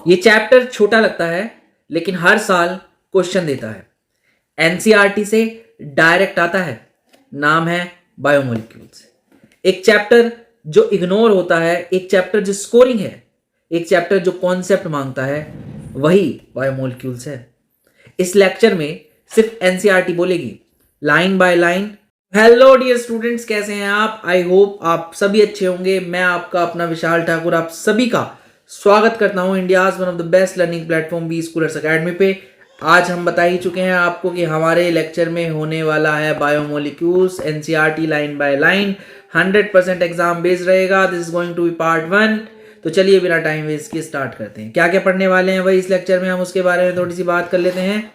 ये चैप्टर छोटा लगता है लेकिन हर साल क्वेश्चन देता है, एनसीईआरटी से डायरेक्ट आता है। नाम है बायोमोलिक्यूल्स। एक चैप्टर जो इग्नोर होता है, एक चैप्टर जो स्कोरिंग है, एक चैप्टर जो कॉन्सेप्ट मांगता है, वही बायोमोलिक्यूल्स है। इस लेक्चर में सिर्फ एनसीईआरटी बोलेगी, line by line. Hello dear students, कैसे हैं आप? आई होप आप सभी अच्छे होंगे। मैं आपका अपना विशाल ठाकुर आप सभी का स्वागत करता हूं India's one of the best learning platform B schoolers academy पे। आज हम बता ही चुके हैं आपको कि हमारे लेक्चर में होने वाला है biomolecules, NCERT line by line, 100% exam based रहेगा। This is going to be part 1। तो चलिए बिना टाइम वेस्ट किए स्टार्ट करते हैं। क्या क्या पढ़ने वाले हैं वही इस लेक्चर में, हम उसके बारे में थोड़ी सी बात कर लेते हैं।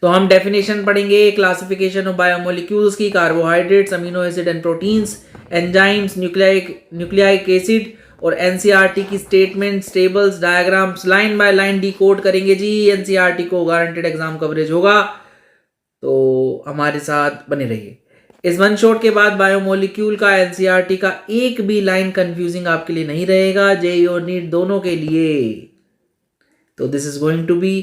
तो हम डेफिनेशन पढ़ेंगे, क्लासिफिकेशन ऑफ बायोमोलिक्यूल्स की, carbohydrates, amino acid and proteins, enzymes, nucleic acid, और एनसीईआरटी की statements, tables, diagrams line by line decode करेंगे जी। एनसीईआरटी को गारंटेड एग्जाम कवरेज होगा, तो हमारे साथ बने रहिए। इस वन शॉट के बाद बायोमोलिक्यूल का, एनसीईआरटी का एक भी लाइन कंफ्यूजिंग आपके लिए नहीं रहेगा, जेईई और नीट दोनों के लिए। तो this is going to be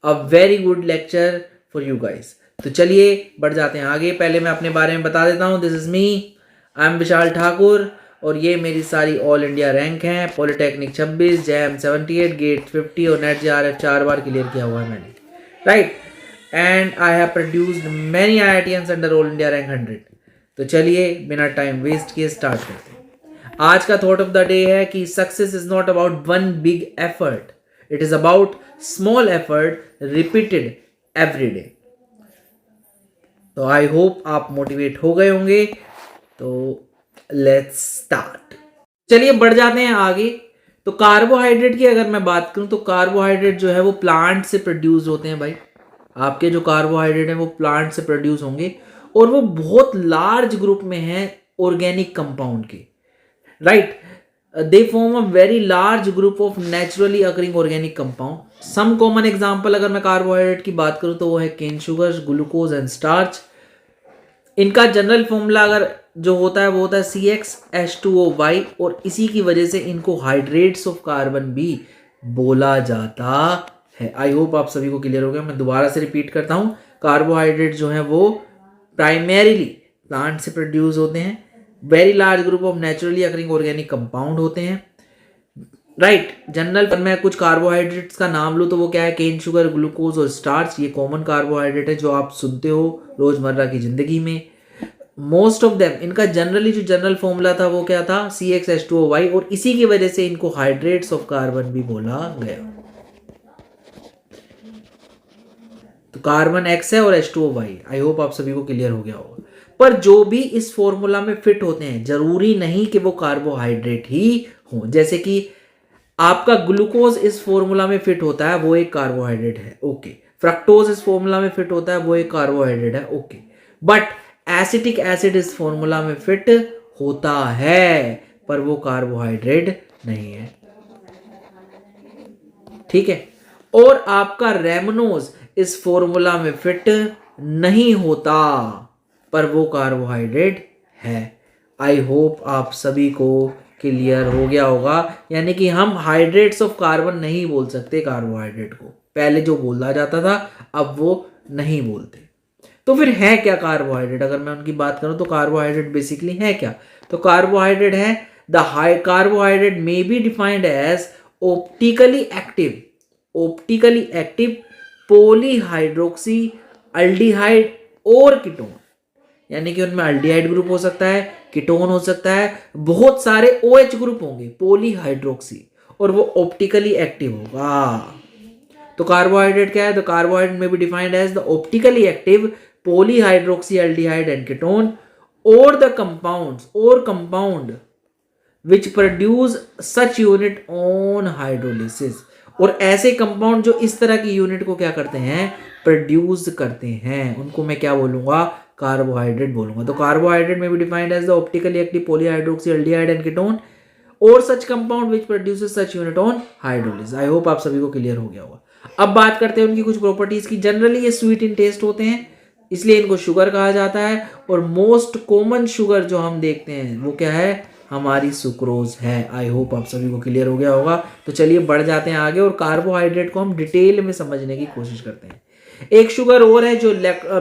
a very good lecture for you guys. तो चलिए बढ़ जाते हैं आगे। पहले मैं अपने बारे में बता देता हूँ। This is me, I am Vishal Thakur, और ये मेरी सारी ऑल इंडिया रैंक हैं। पॉलिटेक्निक 26, जैम 78, गेट 50 और नेट जेआरएफ 4 बार क्लियर किया हुआ है मैंने, right. And I have produced many IITians under all India rank 100। तो चलिए बिना टाइम वेस्ट किए स्टार्ट करते हैं। आज का थॉट ऑफ द डे है कि success is not about one big effort, it is about small effort repeated every day. तो आई होप आप मोटिवेट हो गए होंगे। तो लेट्स स्टार्ट। चलिए बढ़ जाते हैं आगे। तो कार्बोहाइड्रेट की अगर मैं बात करूं तो कार्बोहाइड्रेट जो है वो प्लांट से प्रोड्यूस होते हैं भाई। आपके जो कार्बोहाइड्रेट हैं वो प्लांट से प्रोड्यूस होंगे, और वो बहुत लार्ज ग्रुप में हैं ऑर्गेनिक कंपाउंड के, right. They form a very large group of naturally occurring organic compound. Some common example अगर मैं कार्बोहाइड्रेट की बात करूं तो वो है cane sugar, glucose and starch. इनका जनरल फॉर्मूला अगर जो होता है वो होता है CxH2OY, और इसी की वजह से इनको हाइड्रेट्स ऑफ कार्बन भी बोला जाता है। आई होप आप सभी को क्लियर हो गया। मैं दोबारा से रिपीट करता हूं, कार्बोहाइड्रेट जो है वो प्राइमरीली प्लांट से प्रोड्यूस होते हैं, very large group of naturally occurring organic compound होते हैं, राइट। जनरल पर मैं कुछ कार्बोहाइड्रेट्स का नाम लूँ तो वो क्या है, केन शुगर, ग्लूकोज और स्टार्च। ये कॉमन कार्बोहाइड्रेट है जो आप सुनते हो रोजमर्रा की जिंदगी में। मोस्ट ऑफ देम, इनका जनरली जो जनरल फॉर्मूला था वो क्या था, CxH2OY, और इसी की वजह से इनको हाइड्रेट्स ऑफ कार्बन भी बोला गया। तो कार्बन X है और H2OY। आई होप आप सभी को क्लियर हो गया होगा। पर जो भी इस फॉर्मूला में फिट होते हैं जरूरी नहीं कि वो कार्बोहाइड्रेट ही हो। जैसे कि आपका ग्लूकोज इस फॉर्मूला में फिट होता है, वो एक कार्बोहाइड्रेट है, ओके। फ्रक्टोज इस फॉर्मूला में फिट होता है, वो एक कार्बोहाइड्रेट है, ओके। बट एसिटिक एसिड इस फॉर्मूला में फिट होता है, पर वो कार्बोहाइड्रेट नहीं है, ठीक है। और आपका रेमनोज इस फॉर्मूला में फिट नहीं होता, पर वो कार्बोहाइड्रेट है। आई होप आप सभी को क्लियर हो गया होगा। यानी कि हम हाइड्रेट्स ऑफ कार्बन नहीं बोल सकते कार्बोहाइड्रेट को, पहले जो बोला जाता था अब वो नहीं बोलते। तो फिर है क्या कार्बोहाइड्रेट? अगर मैं उनकी बात करूं तो कार्बोहाइड्रेट बेसिकली है क्या? तो कार्बोहाइड्रेट है the high carbohydrate may be defined as optically active polyhydroxy aldehyde और कीटोन। यानी कि उनमें अल्डिहाइड ग्रुप हो सकता है, कीटोन हो सकता है, बहुत सारे OH ग्रुप होंगे पॉलीहाइड्रोक्सी, और वो ऑप्टिकली एक्टिव होगा। तो कार्बोहाइड्रेट क्या है? The carbohydrate may be defined as the optically active polyhydroxy aldehyde and ketone or the compound which produce such unit on hydrolysis. और ऐसे कंपाउंड जो इस तरह की यूनिट को क्या करते हैं, प्रोड्यूस करते हैं, उनको मैं क्या बोलूंगा, कार्बोहाइड्रेट बोलूंगा। तो carbohydrate may be defined as the optically active polyhydroxy aldehyde and ketone or such compound which produces such unit on hydrolysis. I hope आप सभी को क्लियर हो गया होगा। अब बात करते हैं उनकी कुछ प्रॉपर्टीज की। जनरली ये स्वीट इन टेस्ट होते हैं, इसलिए इनको शुगर कहा जाता है। और मोस्ट कॉमन शुगर जो हम देखते हैं वो क्या है, हमारी सुक्रोज है। आई होप आप सभी को क्लियर हो गया होगा। तो चलिए बढ़ जाते हैं आगे और कार्बोहाइड्रेट को हम डिटेल में समझने की कोशिश करते हैं। एक शुगर और है जो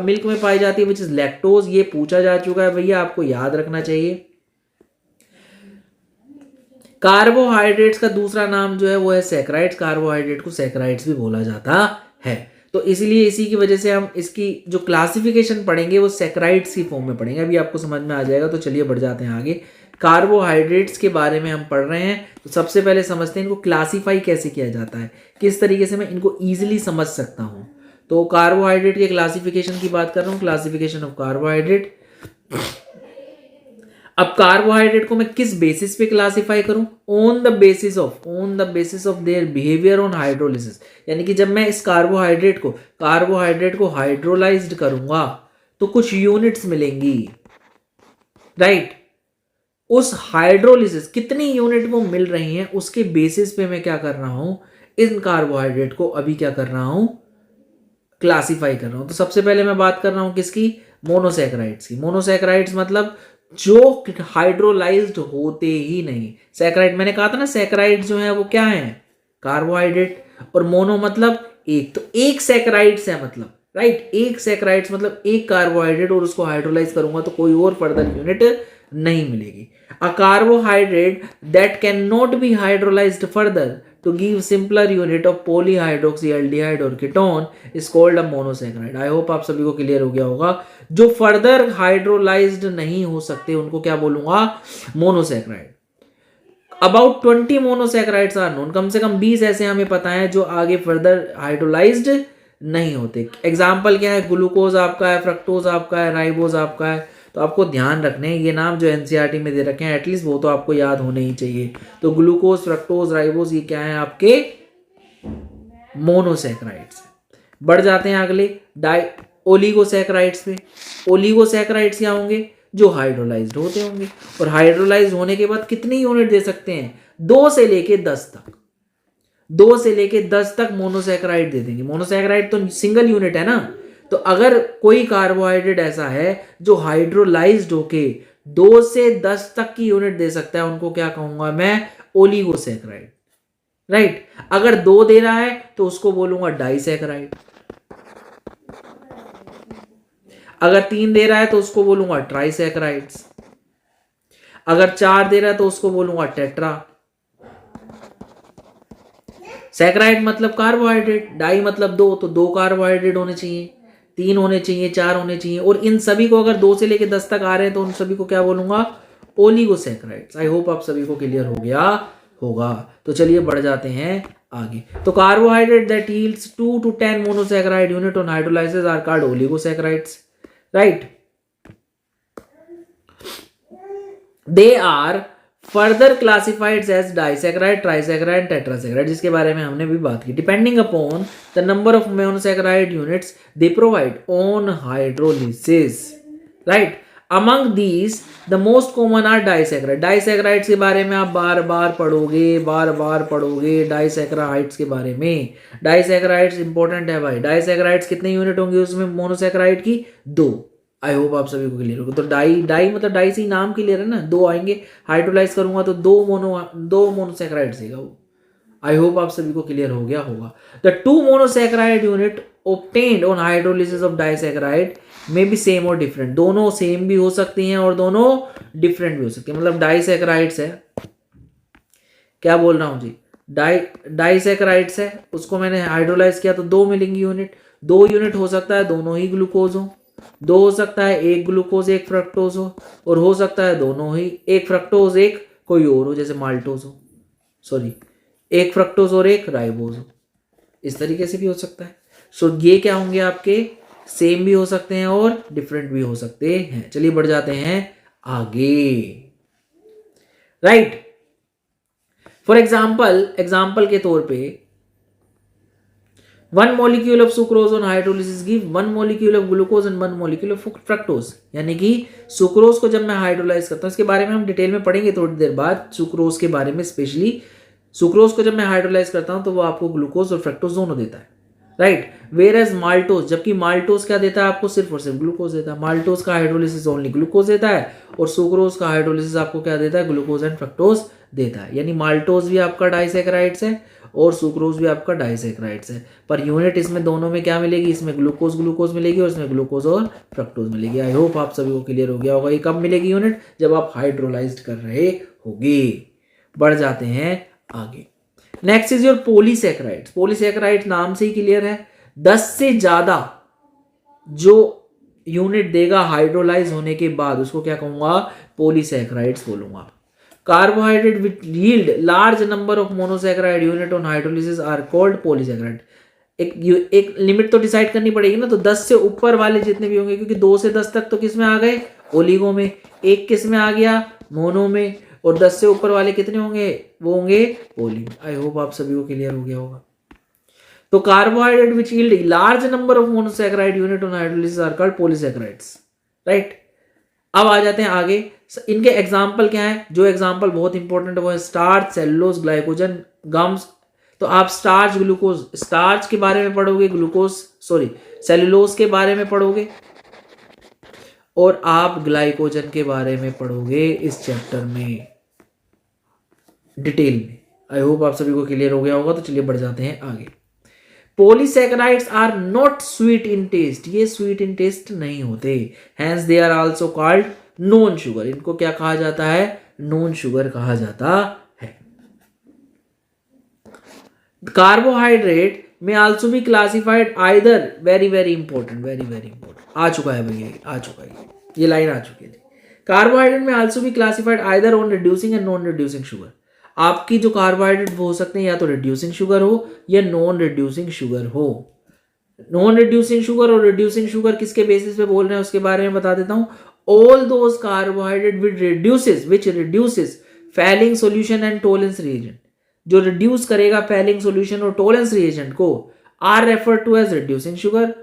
मिल्क में पाई जाती है, विच इज लैक्टोज। ये पूछा जा चुका है भैया, आपको याद रखना चाहिए। कार्बोहाइड्रेट्स का दूसरा नाम जो है वो है सैकराइड्स। कार्बोहाइड्रेट को सैकराइड्स भी बोला जाता है। तो इसलिए इसी की वजह से हम इसकी जो क्लासिफिकेशन पढ़ेंगे वो सैकराइड्स की फॉर्म में पढ़ेंगे। अभी आपको समझ में आ जाएगा। तो चलिए बढ़ जाते हैं आगे। कार्बोहाइड्रेट्स के बारे में हम पढ़ रहे हैं। तो सबसे पहले समझते हैं इनको क्लासीफाई कैसे किया जाता है, किस तरीके से मैं इनको ईजिली समझ सकता हूँ। तो कार्बोहाइड्रेट के क्लासिफिकेशन की बात कर रहा हूँ, क्लासिफिकेशन ऑफ कार्बोहाइड्रेट। अब कार्बोहाइड्रेट को मैं किस बेसिस पे क्लासिफाई करूं? On the basis of their behaviour on hydrolysis. यानी कि जब मैं इस कार्बोहाइड्रेट को हाइड्रोलाइज्ड करूंगा तो कुछ यूनिट्स मिलेंगी, राइट। उस हाइड्रोलिसिस कितनी यूनिट वो मिल रही हैं उसके बेसिस पे मैं क्या कर रहा हूं, इन कार्बोहाइड्रेट को अभी क्या कर रहा हूं, क्लासिफाई कर रहा हूं। तो सबसे पहले मैं बात कर रहा हूं किसकी? मोनोसैकराइड्स की। मोनोसैकराइड्स मतलब जो हाइड्रोलाइज्ड होते ही नहीं। सैकराइड मैंने कहा था ना, सैकराइड जो है वो क्या है? कार्बोहाइड्रेट। और मोनो मतलब एक, तो एक सैकराइड्स है मतलब, राइट। एक सैकराइड्स मतलब एक कार्बोहाइड्रेट और उसको हाइड्रोलाइज करूंगा तो कोई और फर्दर यूनिट नहीं मिलेगी। A carbohydrate that can not be hydrolysed further to give simpler unit of polyhydroxyaldehyde और ketone is called a monosaccharide। I hope आप सभी को क्लियर हो गया होगा। जो फर्दर हाइड्रोलाइज्ड नहीं हो सकते उनको क्या बोलूंगा? Monosaccharide. About 20 monosaccharides are known. कम से कम 20 ऐसे हमें पता है जो आगे फर्दर हाइड्रोलाइज्ड नहीं होते। एग्जाम्पल क्या है? ग्लूकोज आपका है, फ्रक्टोज आपका है, राइबोज आपका है। तो आपको ध्यान रखने ये नाम जो एनसीईआरटी में दे रखे हैं एटलीस्ट वो तो आपको याद होने ही चाहिए। तो ग्लूकोज, फ्रक्टोज, राइबोज ये क्या है? आपके मोनोसैकराइड्स। बढ़ जाते हैं अगले ओलिगोसैकराइड्स पे। ओलिगोसैकराइड्स क्या होंगे? जो हाइड्रोलाइज्ड होते होंगे। और हाइड्रोलाइज्ड होने के बाद कितनी यूनिट दे सकते हैं? 2 से लेके 10 तक। 2 से लेके 10 तक मोनोसैकराइड दे देंगे। मोनोसैकराइड तो सिंगल यूनिट है ना। तो अगर कोई कार्बोहाइड्रेट ऐसा है जो हाइड्रोलाइज्ड होके 2 से 10 तक की यूनिट दे सकता है उनको क्या कहूंगा मैं? ओलिगोसैकराइड, राइट। अगर 2 दे रहा है तो उसको बोलूंगा डाइसैकराइड। अगर 3 दे रहा है तो उसको बोलूंगा ट्राइसैकराइड्स। अगर 4 दे रहा है तो उसको बोलूंगा टेट्रा। सैकराइड मतलब कार्बोहाइड्रेट, डाई मतलब 2, तो 2 कार्बोहाइड्रेट होने चाहिए, 3 होने चाहिए, 4 होने चाहिए। और इन सभी को अगर 2 से लेके 10 तक आ रहे हैं तो उन सभी को क्या बोलूंगा? ओलिगोसैकराइड्स। आई होप आप सभी को क्लियर हो गया होगा। तो चलिए बढ़ जाते हैं आगे। तो carbohydrate that yields 2 to 10 monosaccharide unit on hydrolysis are called oligosaccharides, right. They are further classified as disaccharide, trisaccharide, tetrasaccharide, जिसके बारे में हमने भी बात की। Depending upon the number of monosaccharide units they provide on hydrolysis, right. Among these the most common are disaccharide. Disaccharides के बारे में आप बार बार पढ़ोगे डाइसैकराइड्स के बारे में। डाइसैकराइड्स इंपॉर्टेंट है भाई। डाइसैकराइड्स कितने यूनिट होंगे उसमें मोनोसैकराइड की? 2। आई होप आप सभी को क्लियर होगा। तो डाई मतलब डाई से नाम क्लियर है ना, 2 आएंगे। हाइड्रोलाइज करूंगा तो 2 मोनोसैकराइड देगा वो। आई होप आप सभी को क्लियर हो गया होगा। The 2 monosaccharide unit obtained on hydrolysis of disaccharide may be same और डिफरेंट। दोनों सेम भी हो सकती हैं और दोनों डिफरेंट भी हो सकती हैं। मतलब डाइसैकराइड्स है, क्या बोल रहा हूं जी, डाइसैकराइड्स है, उसको मैंने हाइड्रोलाइज किया तो 2 मिलेंगी यूनिट। 2 यूनिट हो सकता है दोनों ही ग्लूकोज हो, 2 हो सकता है एक ग्लूकोज एक फ्रक्टोज हो, और हो सकता है दोनों ही, एक फ्रक्टोज एक कोई और हो, जैसे माल्टोज हो, सॉरी एक फ्रक्टोज और एक राइबोज हो। इस तरीके से भी हो सकता है। सो ये क्या होंगे आपके? सेम भी हो सकते हैं और डिफरेंट भी हो सकते हैं। चलिए बढ़ जाते हैं आगे, राइट। फॉर एग्जाम्पल के तौर पे 1 molecule of sucrose on hydrolysis give 1 molecule of glucose and 1 molecule of fructose। यानी कि सुक्रोज को जब मैं हाइड्रोलाइज करता हूं, इसके बारे में हम डिटेल में पढ़ेंगे थोड़ी देर बाद, सुक्रोज के बारे में स्पेशली। सुक्रोज को जब मैं हाइड्रोलाइज करता हूं तो वो आपको ग्लूकोज और फ्रक्टोज दोनों देता है। राइट। वेयर एज माल्टोज, जबकि माल्टोज क्या देता है आपको, सिर्फ और सिर्फ ग्लूकोज देता है। माल्टोज का हाइड्रोलिसिस ओनली ग्लूकोज देता है, और सुक्रोज का हाइड्रोलिसिस आपको क्या देता है, ग्लूकोज एंड फ्रक्टोज देता है। यानी माल्टोज भी आपका डाइसैकेराइड्स है और सुक्रोज भी आपका डाइसैकेराइड्स है, पर यूनिट इसमें दोनों में क्या मिलेगी, इसमें ग्लूकोज ग्लूकोज मिलेगी और इसमें ग्लूकोज और फ्रक्टोज मिलेगी। आई होप आप सभी को क्लियर हो गया होगा। ये कब मिलेगी यूनिट, जब आप हाइड्रोलाइज्ड कर रहे होगे। बढ़ जाते हैं आगे। Next is your polysaccharides. Polysaccharide नाम से ही क्लियर है, 10 से ज्यादा जो यूनिट देगा हाइड्रोलाइज होने के बाद उसको क्या कहूंगा, पॉलीसैकेराइड्स बोलूंगा। Carbohydrate which yield large number of monosaccharide unit on hydrolysis are called polysaccharide. एक लिमिट तो डिसाइड करनी पड़ेगी ना, तो 10 से ऊपर वाले जितने भी होंगे, क्योंकि 2 से 10 तक तो किस में आ गए, ओलिगो में, एक किस में आ गया, मोनो में, और 10 से ऊपर वाले कितने होंगे, वो होंगे पोली में। आई होप आप सभी को क्लियर हो गया होगा। तो carbohydrate which yield large number of monosaccharide unit on hydrolysis are called polysaccharides, right. अब आ जाते हैं आगे, इनके एग्जाम्पल क्या है, जो एग्जाम्पल बहुत इंपॉर्टेंट है वो है स्टार्च, सेलुलोज, ग्लाइकोजन, गम्स। तो आप स्टार्च ग्लूकोज, स्टार्च के बारे में पढ़ोगे, ग्लूकोज सॉरी सेलुलोज के बारे में पढ़ोगे, और आप ग्लाइकोजन के बारे में पढ़ोगे इस चैप्टर में डिटेल में। आई होप आप सभी को क्लियर हो गया होगा। तो चलिए बढ़ जाते हैं आगे। Polysaccharides are not sweet in taste, ये स्वीट इन टेस्ट नहीं होते, hence they are also called non sugar. इनको क्या कहा जाता है, नॉन शुगर कहा जाता है। Carbohydrate may also be classified either, very very important, very very important, आ चुका है भैया, आ चुका है, ये लाइन आ चुकी है। Carbohydrate may also be classified either on reducing and non reducing sugar. आपकी जो कार्बोहाइड्रेट वो हो सकते हैं या तो रिड्यूसिंग शुगर हो या नॉन रिड्यूसिंग शुगर हो। नॉन रिड्यूसिंग शुगर और रिड्यूसिंग शुगर किसके बेसिस पे बोल रहे हैं उसके बारे में बता देता हूं। All those carbohydrate which reduces Fehling solution and Tollens reagent, जो रिड्यूस करेगा फैलिंग सॉल्यूशन और टोलेंस रिएजेंट को, are refer to as reducing sugar,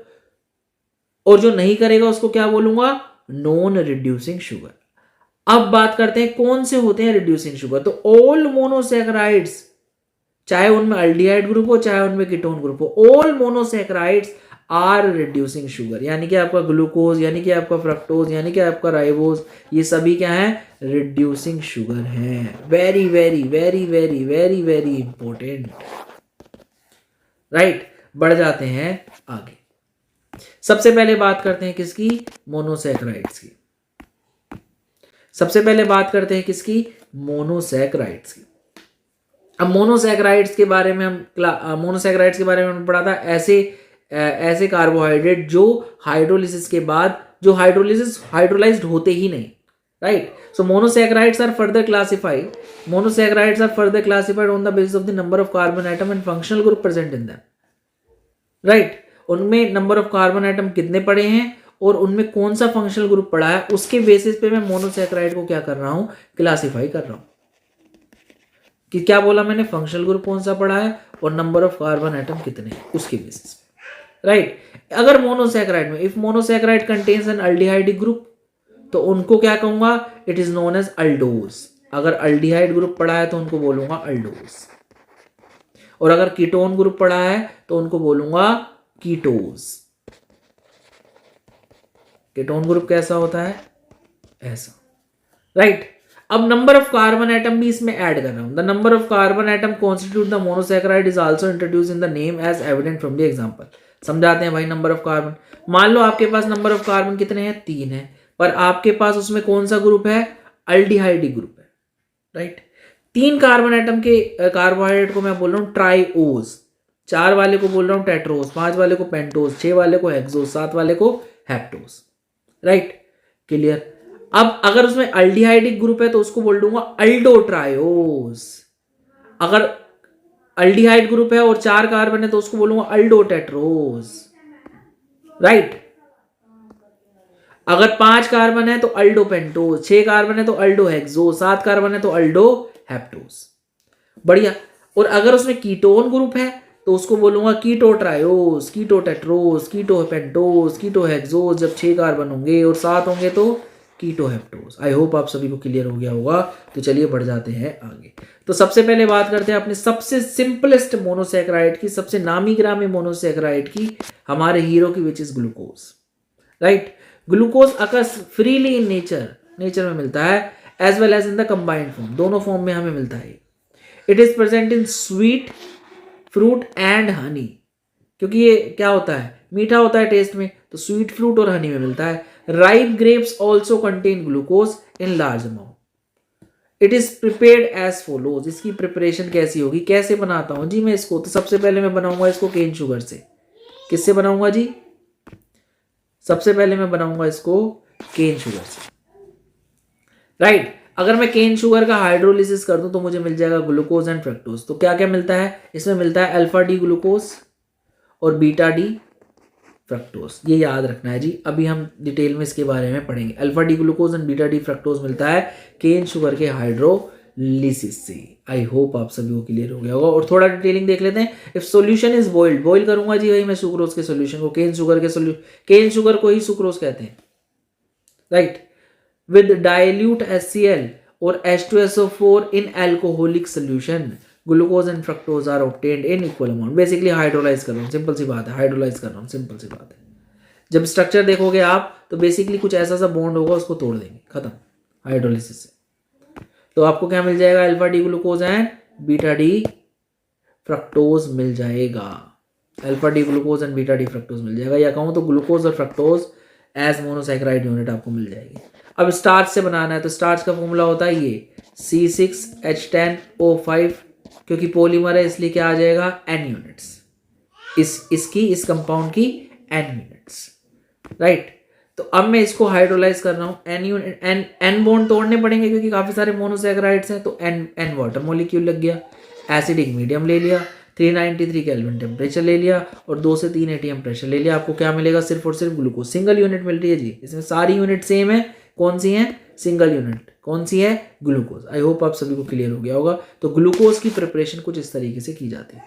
और जो नहीं करेगा उसको क्या बोलूंगा, नॉन रिड्यूसिंग शुगर। अब बात करते हैं कौन से होते हैं रिड्यूसिंग शुगर। तो ऑल मोनोसैकेराइड्स, चाहे उनमें अल्डिहाइड ग्रुप हो चाहे उनमें कीटोन ग्रुप हो, all monosaccharides are reducing sugar. यानी कि आपका ग्लूकोज, यानी कि आपका फ्रक्टोज, यानी कि आपका राइबोज, ये सभी क्या है, रिड्यूसिंग शुगर है। Very very very very very very important, right. बढ़ जाते हैं आगे। सबसे पहले बात करते हैं किसकी, मोनोसैकेराइड्स की। सबसे पहले बात करते हैं किसकी, मोनोसैकेराइड्स की। अब मोनोसैकेराइड्स के बारे में मोनोसैकेराइड्स के बारे में हमने पढ़ा था, ऐसे कार्बोहाइड्रेट जो हाइड्रोलिसिस के बाद, जो हाइड्रोलाइज्ड होते ही नहीं, right. So monosaccharides are further classified on the basis of the number of carbon atom and functional group present in them, right. उनमें नंबर ऑफ कार्बन एटम कितने पड़े हैं और उनमें कौन सा फंक्शनल ग्रुप पड़ा है, उसके बेसिस पे मैं मोनोसैकेराइड को क्या कर रहा हूं, क्लासिफाई कर रहा हूं। कि क्या बोला मैंने, फंक्शनल ग्रुप कौन सा पड़ा है और नंबर ऑफ कार्बन एटम कितने हैं उसके बेसिस पे, राइट। अगर मोनोसैकेराइड में, if monosaccharide contains an aldehydic group, तो उनको क्या कहूंगा, इट इज नोन एज अल्डोज। अगर अल्डिहाइड ग्रुप पड़ा है तो उनको बोलूंगा अल्डोज, और अगर कीटोन ग्रुप पड़ा है तो उनको बोलूंगा कीटोज। कीटोन ग्रुप कैसा होता है, ऐसा, राइट। अब नंबर ऑफ कार्बन एटम भी इसमें ऐड कर रहा हूं। The number of carbon atom constitute the monosaccharide is also introduce in the name as evident from the example. समझाते हैं भाई। नंबर ऑफ कार्बन, मान लो आपके पास नंबर ऑफ कार्बन कितने हैं, 3 है, पर आपके पास उसमें कौन सा ग्रुप है, अल्डिहाइडिक ग्रुप है, राइट। 3 कार्बन एटम के कार्बोहाइड्रेट को मैं बोल रहा हूं ट्राइओज, 4 वाले को बोल रहा हूं टेट्रोज, 5 वाले को पेंटोज, 6 वाले को हेक्सोज, 7 वाले को हेप्टोज, राइट। क्लियर। अब अगर उसमें अल्डिहाइडिक ग्रुप है तो उसको बोल दूंगा अल्डोट्रायोज। अगर अल्डिहाइड ग्रुप है और 4 कार्बन है तो उसको बोलूंगा अल्डोटेट्रोज, राइट। अगर 5 कार्बन है तो अल्डोपेंटोज, 6 कार्बन है तो अल्डोहेक्सोज, 7 कार्बन है तो अल्डोहेप्टोज, बढ़िया। और अगर उसमें कीटोन ग्रुप है तो उसको बोलूंगा कीटोट्रायोज, कीटोटेट्रोज, कीटोपेंटोज, कीटोहेक्सोज। जब 6 कार्बन होंगे और 7 होंगे तो कीटोहेप्टोज। आई होप आप सभी को क्लियर हो गया होगा। तो चलिए बढ़ जाते हैं आगे। तो सबसे पहले बात करते हैं अपने सबसे सिंपलेस्ट मोनोसेक्राइड की, सबसे नामी ग्रामी मोनोसेक्राइड की, हमारे हीरो की, which is glucose. Right, glucose occurs freely in nature में मिलता है, as well as in the combined form, दोनों फॉर्म में हमें मिलता है। It is present in sweet fruit and honey, क्योंकि ये क्या होता है, मीठा होता है टेस्ट में, तो स्वीट फ्रूट और हनी में मिलता है। Ripe grapes also contain glucose in large amount. It is prepared as follows. इसकी प्रिपरेशन कैसी होगी, कैसे बनाता हूं जी मैं इसको? तो सबसे पहले मैं बनाऊंगा इसको केन शुगर से। किससे बनाऊंगा जी? सबसे पहले मैं बनाऊंगा इसको केन शुगर से। राइट, अगर मैं केन शुगर का हाइड्रोलिसिस कर दूं तो मुझे मिल जाएगा ग्लूकोज एंड फ्रक्टोज। तो क्या क्या मिलता है इसमें? मिलता है अल्फा डी ग्लूकोज और बीटा डी फ्रक्टोज। ये याद रखना है जी, अभी हम डिटेल में इसके बारे में पढ़ेंगे। Alpha D glucose and beta D fructose मिलता है केन शुगर के हाइड्रोलिसिस से। आई होप आप सभी को क्लियर हो गया होगा। और थोड़ा डिटेलिंग देख लेते हैं। If solution is boiled, boil करूंगा जी भाई मैं सुक्रोज के सॉल्यूशन को, केन शुगर के सॉल्यूशन, केन शुगर को ही सुक्रोज कहते हैं। Right, with dilute HCl or H2SO4 in alcoholic solution, glucose and fructose are obtained in equal amount। Basically hydrolyse कर रहा हूँ, सिंपल सी बात है, हाइड्रोलाइज कर रहा हूँ, सिंपल सी बात है। जब स्ट्रक्चर देखोगे आप तो बेसिकली कुछ ऐसा सा बॉन्ड होगा, उसको तोड़ देंगे, खत्म, हाइड्रोलिसिस से। तो आपको क्या मिल जाएगा? Alpha D glucose and beta D fructose मिल जाएगा। Alpha D glucose and beta D fructose मिल जाएगा, या कहूँ तो ग्लूकोज और फ्रक्टोज एज मोनोसैकेराइड यूनिट आपको मिल जाएगी। अब स्टार्च से बनाना है तो स्टार्च का फॉर्मूला होता है ये C6H10O5, क्योंकि पॉलीमर है इसलिए क्या आ जाएगा? N units. इस कंपाउंड की N यूनिट्स। राइट, तो अब मैं इसको हाइड्रोलाइज कर रहा हूँ। N बॉन्ड तोड़ने पड़ेंगे क्योंकि काफी सारे मोनोसैकेराइड्स हैं, तो N वाटर मॉलिक्यूल लग गया। एसिडिक मीडियम ले लिया, 393 केल्विन टेम्परेचर ले लिया और 2 से 3 एटीएम प्रेशर ले लिया। आपको क्या मिलेगा? सिर्फ और सिर्फ ग्लूकोज। सिंगल यूनिट मिल रही है जी, इसमें सारी यूनिट सेम है। कौन सी है? Single unit. कौन सी है? ग्लूकोज। आई होप आप सभी को क्लियर हो गया होगा। तो ग्लूकोज की प्रिपरेशन कुछ इस तरीके से की जाती है,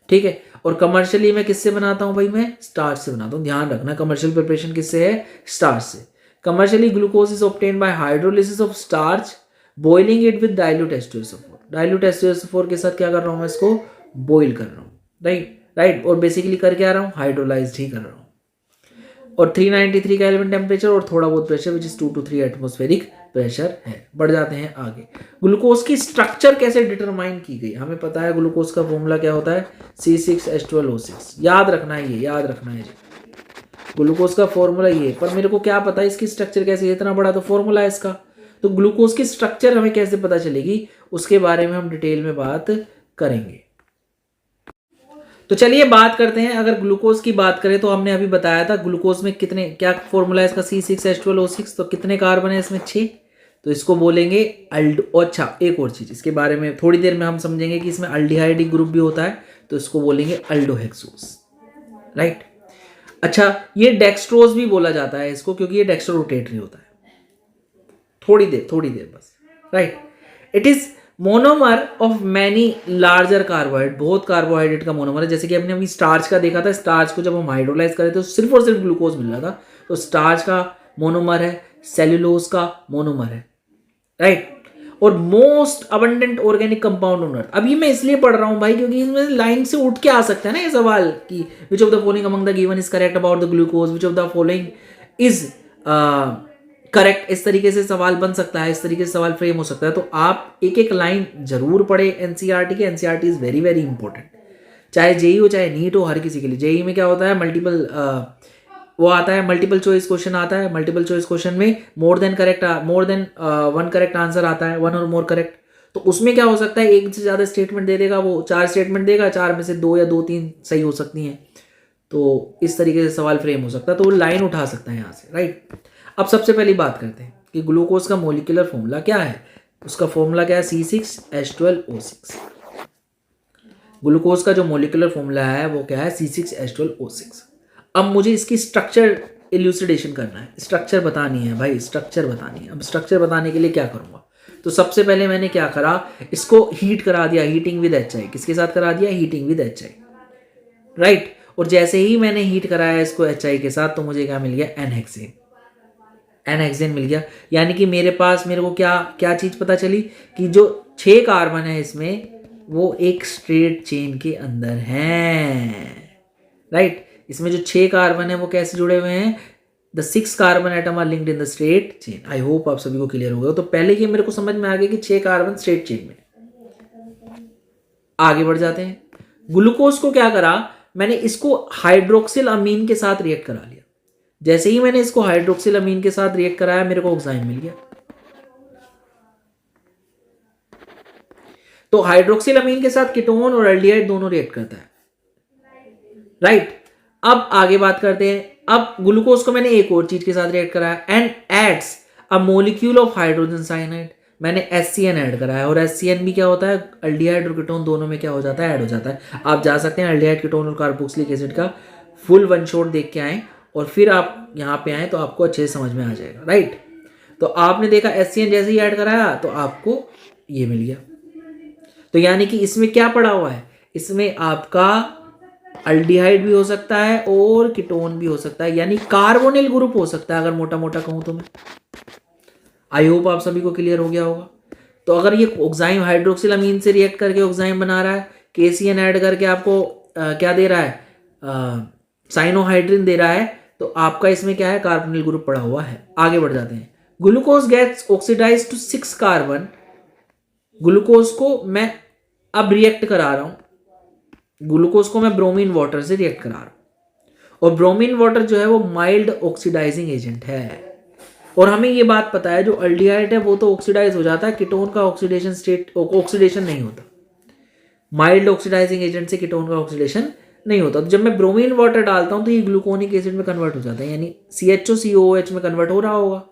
ठीक है। और कमर्शियली मैं किससे बनाता हूं भाई? मैं स्टार्च से बनाता हूं। ध्यान रखना, कमर्शियल प्रिपरेशन किससे है? स्टार्च से। Commercially glucose is obtained by hydrolysis of starch, boiling it with dilute H2SO4। Dilute H2SO4 के साथ क्या कर रहा हूं मैं? इसको बॉइल कर रहा हूं। राइट, और बेसिकली कर क्या रहा हूं? हाइड्रोलाइज्ड ही कर रहा हूं। और 393 केल्विन टेम्परेचर और थोड़ा बहुत pressure which is 2 to 3 atmospheric pressure है। बढ़ जाते हैं आगे। ग्लूकोज की स्ट्रक्चर कैसे डिटरमाइन की गई? हमें पता है ग्लूकोज का फॉर्मूला क्या होता है? C6H12O6। याद रखना है, ये याद रखना है जी, ग्लूकोज का फॉर्मूला ये। पर मेरे को क्या पता है इसकी स्ट्रक्चर कैसे? इतना बड़ा तो फॉर्मूला है इसका, तो ग्लूकोज की स्ट्रक्चर हमें कैसे पता चलेगी उसके बारे में हम डिटेल में बात करेंगे। तो चलिए बात करते हैं। अगर ग्लूकोज की बात करें तो हमने अभी बताया था ग्लूकोज में कितने, क्या फॉर्मूला है इसका? C6H12O6। तो कितने कार्बन है इसमें? 6। तो इसको बोलेंगे अल्डो। अच्छा, एक और चीज इसके बारे में थोड़ी देर में हम समझेंगे कि इसमें अल्डिहाइड ग्रुप भी होता है, तो इसको बोलेंगे अल्डोहेक्सोज। राइट, अच्छा, ये डेक्सट्रोज भी बोला जाता है इसको, क्योंकि ये डेक्स्ट्रो रोटेटरी होता है। थोड़ी देर बस। Right, it is monomer of many larger carbohydrate. बहुत कार्बोहाइड्रेट का मोनोमर है। जैसे कि हमने अभी स्टार्च का देखा था, स्टार्च को जब हम हाइड्रोलाइज करे तो सिर्फ और सिर्फ ग्लूकोज मिल रहा था, तो स्टार्च का मोनोमर है, सेल्यूलोज का मोनोमर है। राइट, और most abundant organic compound on earth. अभी मैं इसलिए पढ़ रहा हूं भाई क्योंकि इसमें लाइन से उठ के आ सकता है ना ये सवाल कि which of the following among the given is correct about the glucose, which of the following is correct. इस तरीके से सवाल बन सकता है, इस तरीके से सवाल फ्रेम हो सकता है। तो आप एक एक लाइन जरूर पढ़े एनसीईआरटी के। NCERT is very very important, चाहे जेई हो चाहे नीट हो, हर किसी के लिए। जेई में क्या होता है? मल्टीपल वो आता है, मल्टीपल चॉइस क्वेश्चन आता है। मल्टीपल चॉइस क्वेश्चन में more than one correct answer आता है, वन और मोर करेक्ट। तो उसमें क्या हो सकता है? एक से ज्यादा स्टेटमेंट दे देगा, वो 4 स्टेटमेंट देगा, 4 में से 2 या 2-3 सही हो सकती हैं। तो इस तरीके से सवाल फ्रेम हो सकता है, तो वो लाइन उठा सकता है यहाँ से। राइट, अब सबसे पहली बात करते हैं कि ग्लूकोज का मॉलिक्यूलर फॉर्मूला क्या है। उसका फॉर्मूला क्या है? C6H12O6। ग्लूकोज का जो मॉलिक्यूलर फॉर्मूला है वो क्या है? C6H12O6। अब मुझे इसकी स्ट्रक्चर इल्यूसिडेशन करना है, स्ट्रक्चर बतानी है भाई, स्ट्रक्चर बतानी है। अब स्ट्रक्चर बताने के लिए क्या करूंगा? तो सबसे पहले मैंने क्या करा? इसको हीट करा दिया, हीटिंग विद HI। किसके साथ करा दिया? Heating with HI। राइट, और जैसे ही मैंने हीट कराया इसको HI के साथ, तो मुझे क्या मिल गया? एनहेक्सेन। एन हेक्सेन मिल गया। यानी कि मेरे को क्या क्या चीज पता चली कि जो 6 कार्बन है इसमें वो एक स्ट्रेट चेन के अंदर हैं, राइट। इसमें जो 6 कार्बन है वो कैसे जुड़े हुए हैं, the 6 carbon atom are linked in the straight chain. I hope आप सभी को क्लियर हो गया। तो पहले ये मेरे को समझ में आ गया कि 6 कार्बन स्ट्रेट चेन में। आगे बढ़ जाते हैं। ग्लूकोज को क्या करा, मैंने इसको हाइड्रोक्सिल अमीन के साथ रिएक्ट करा लिया। जैसे ही मैंने इसको हाइड्रोक्सिल अमीन के साथ रिएक्ट कराया मेरे को ऑक्साइन मिल गया। तो हाइड्रोक्सिल अमीन के साथ कीटोन और एल्डिहाइड दोनों रिएक्ट करता है, राइट। अब आगे बात करते हैं। अब ग्लूकोज को मैंने एक और चीज के साथ रिएक्ट कराया, and adds a molecule of hydrogen cyanide. मैंने HCN ऐड कराया, और HCN भी क्या होता है, एल्डिहाइड और कीटोन दोनों में क्या हो जाता है, ऐड हो जाता है। आप जा सकते हैं एल्डिहाइड कीटोन और कार्बोक्सिलिक एसिड का फुल वन शॉट देख के आए, और फिर आप यहाँ पे आए तो आपको अच्छे से समझ में आ जाएगा, राइट। तो आपने देखा HCN जैसे ही ऐड कराया तो आपको ये मिल गया। तो यानी कि इसमें क्या पड़ा हुआ है, इसमें आपका अल्डिहाइड भी हो सकता है और कीटोन भी हो सकता है, यानी कार्बोनिल ग्रुप हो सकता है, अगर मोटा मोटा कहूं तो मैं। आई होप आप सभी को क्लियर हो गया होगा। तो अगर ये ऑक्साइम हाइड्रोक्सिल अमीन से रिएक्ट करके ऑक्साइम बना रहा है, KCN ऐड करके आपको क्या दे रहा है, साइनोहाइड्रिन दे रहा है, तो आपका इसमें क्या है, कार्बोनिल ग्रुप पड़ा हुआ है। आगे बढ़ जाते हैं। Glucose gets oxidise to 6 carbon. Glucose को मैं अब रिएक्ट करा रहा हूं, ग्लूकोज को मैं ब्रोमीन वाटर से रिएक्ट करा रहा हूं, और ब्रोमीन वाटर जो है वो माइल्ड ऑक्सीडाइजिंग एजेंट है। और हमें ये बात पता है जो अल्डिहाइड है वो तो ऑक्सीडाइज हो जाता है, कीटोन का ऑक्सीडेशन स्टेट ऑक्सीडेशन नहीं होता। माइल्ड ऑक्सीडाइजिंग एजेंट से कीटोन का ऑक्सीडेशन नहीं होता। तो जब मैं ब्रोमीन वाटर डालता हूं तो ये ग्लूकोनिक एसिड में कन्वर्ट हो जाता है, यानी CHO में कन्वर्ट हो रहा होगा।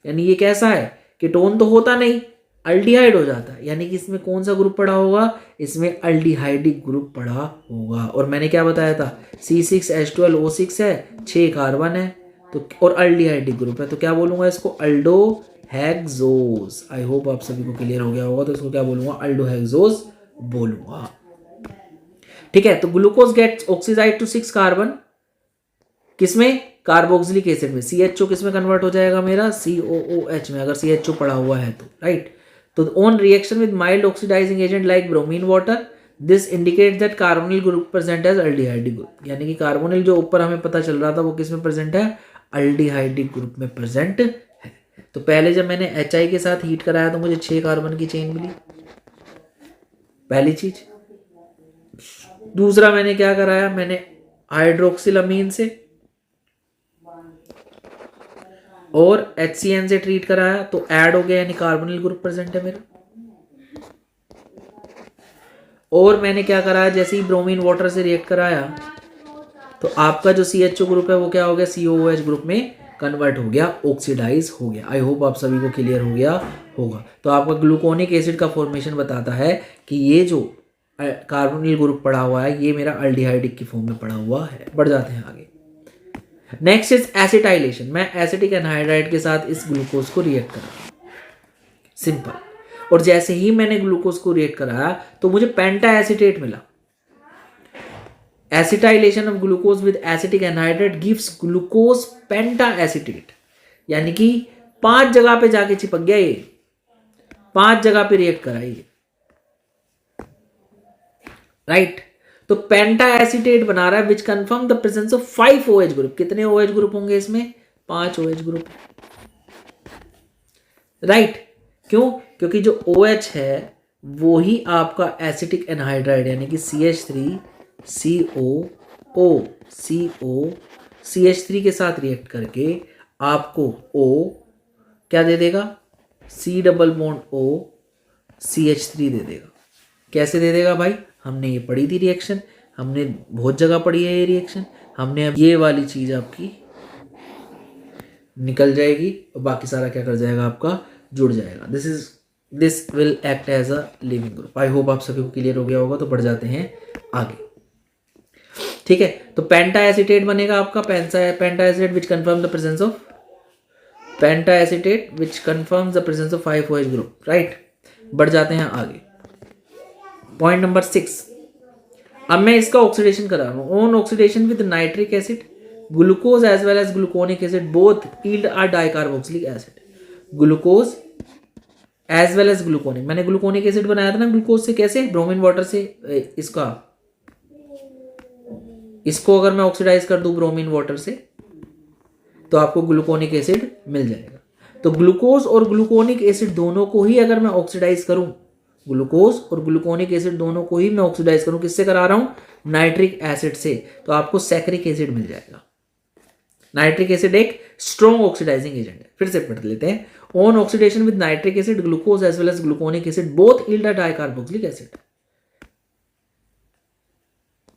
यानी ये कैसा है, कीटोन तो होता नहीं, अल्डिहाइड हो जाता है। यानी कि इसमें कौन सा ग्रुप पड़ा होगा, इसमें अल्डिहाइडिक ग्रुप पड़ा होगा। और मैंने क्या बताया था, C6H12O6 है, 6 कार्बन है, तो और अल्डिहाइडिक ग्रुप है, तो क्या बोलूंगा इसको, अल्डोहेक्सोज। आई होप आप सभी को क्लियर हो गया होगा। तो इसको क्या बोलूंगा, अल्डोहेक्सोज बोलूंगा, ठीक है। तो glucose gets oxidise to 6 carbon, किसमें, कार्बोक्सिलिक एसिड में। CHO किसमें कन्वर्ट हो जाएगा मेरा, COOH में, अगर CHO पड़ा हुआ है तो, राइट। तो on reaction with mild oxidising agent like bromine water, this indicates that carbonyl group present as aldehydic group. यानी कि कार्बोनिल जो ऊपर हमें पता चल रहा था वो किसमें प्रेजेंट है, अल्डिहाइडिक ग्रुप में प्रेजेंट है। तो पहले जब मैंने HI के साथ हीट कराया तो मुझे 6 कार्बन की चेन मिली, पहली चीज। दूसरा मैंने क्या कराया, मैंने हाइड्रोक्सिल अमीन से और HCN से ट्रीट कराया, तो ऐड हो गया, यानी कार्बोनिल ग्रुप प्रेजेंट है मेरा। और मैंने क्या कराया, जैसे ही ब्रोमीन वाटर से रिएक्ट कराया तो आपका जो CHO ग्रुप है वो क्या हो गया, COOH ग्रुप में कन्वर्ट हो गया, ऑक्सीडाइज हो गया। आई होप आप सभी को क्लियर हो गया होगा। तो आपका ग्लूकोनिक एसिड का फॉर्मेशन बताता है कि ये जो कार्बोनिल ग्रुप पड़ा हुआ है ये मेरा अल्डिहाइडिक की फॉर्म में पड़ा हुआ है। बढ़ जाते हैं आगे। Next is acetylation. मैं एसिटिक एनहाइड्राइड के साथ इस ग्लूकोज को रिएक्ट करा, सिंपल। और जैसे ही मैंने ग्लूकोज को रिएक्ट कराया तो मुझे पेंटा एसिटेट मिला। Acetylation of glucose with acetic anhydride gives glucose penta acetate, यानी कि 5 जगह पे जाके चिपक गया, ये 5 जगह पे रिएक्ट करा ये, राइट। तो पेंटा एसिटेट बना रहा है which confirm the presence of 5 OH group. कितने OH ग्रुप होंगे इसमें, 5 OH ग्रुप, राइट। क्यों, क्योंकि जो OH है वो ही आपका एसिटिक एनहाइड्राइड यानी कि CH3COO के साथ रिएक्ट करके आपको O क्या दे देगा, C double bond O CH3 दे देगा। कैसे दे देगा भाई, हमने ये पढ़ी थी रिएक्शन, हमने बहुत जगह पढ़ी है ये रिएक्शन। हमने अब ये वाली चीज आपकी निकल जाएगी और बाकी सारा क्या कर जाएगा, आपका जुड़ जाएगा। This will act as a living group. I hope आप सभी को क्लियर हो गया होगा। तो बढ़ जाते हैं आगे, ठीक है। तो पेंटा एसिटेट बनेगा आपका, penta acetate which confirm the presence of penta acetate which confirms the presence of 5 OH group, right. बढ़ जाते हैं आगे, पॉइंट नंबर 6। अब मैं इसका ऑक्सीडेशन करा रहा हूं। On oxidation with nitric acid glucose as well as gluconic acid both yield a dicarboxylic acid. Glucose as well as gluconic, मैंने ग्लूकोनिक एसिड बनाया था ना ग्लूकोज से, कैसे, ब्रोमीन वाटर से। इसको अगर मैं ऑक्सीडाइज कर दूं ब्रोमीन वाटर से तो आपको ग्लूकोनिक एसिड मिल जाएगा। तो ग्लूकोज और ग्लूकोनिक एसिड दोनों को ही अगर मैं ऑक्सीडाइज करूं, ग्लूकोज और ग्लूकोनिक एसिड दोनों को ही मैं ऑक्सीडाइज करूं, किससे करा रहा हूं, नाइट्रिक एसिड से, तो आपको सैकरिक एसिड मिल जाएगा। नाइट्रिक एसिड एक स्ट्रॉन्ग ऑक्सीडाइजिंग एजेंट है। फिर से पढ़ लेते हैं। On oxidation with nitric acid glucose as well as gluconic acid both yield a dicarboxylic acid,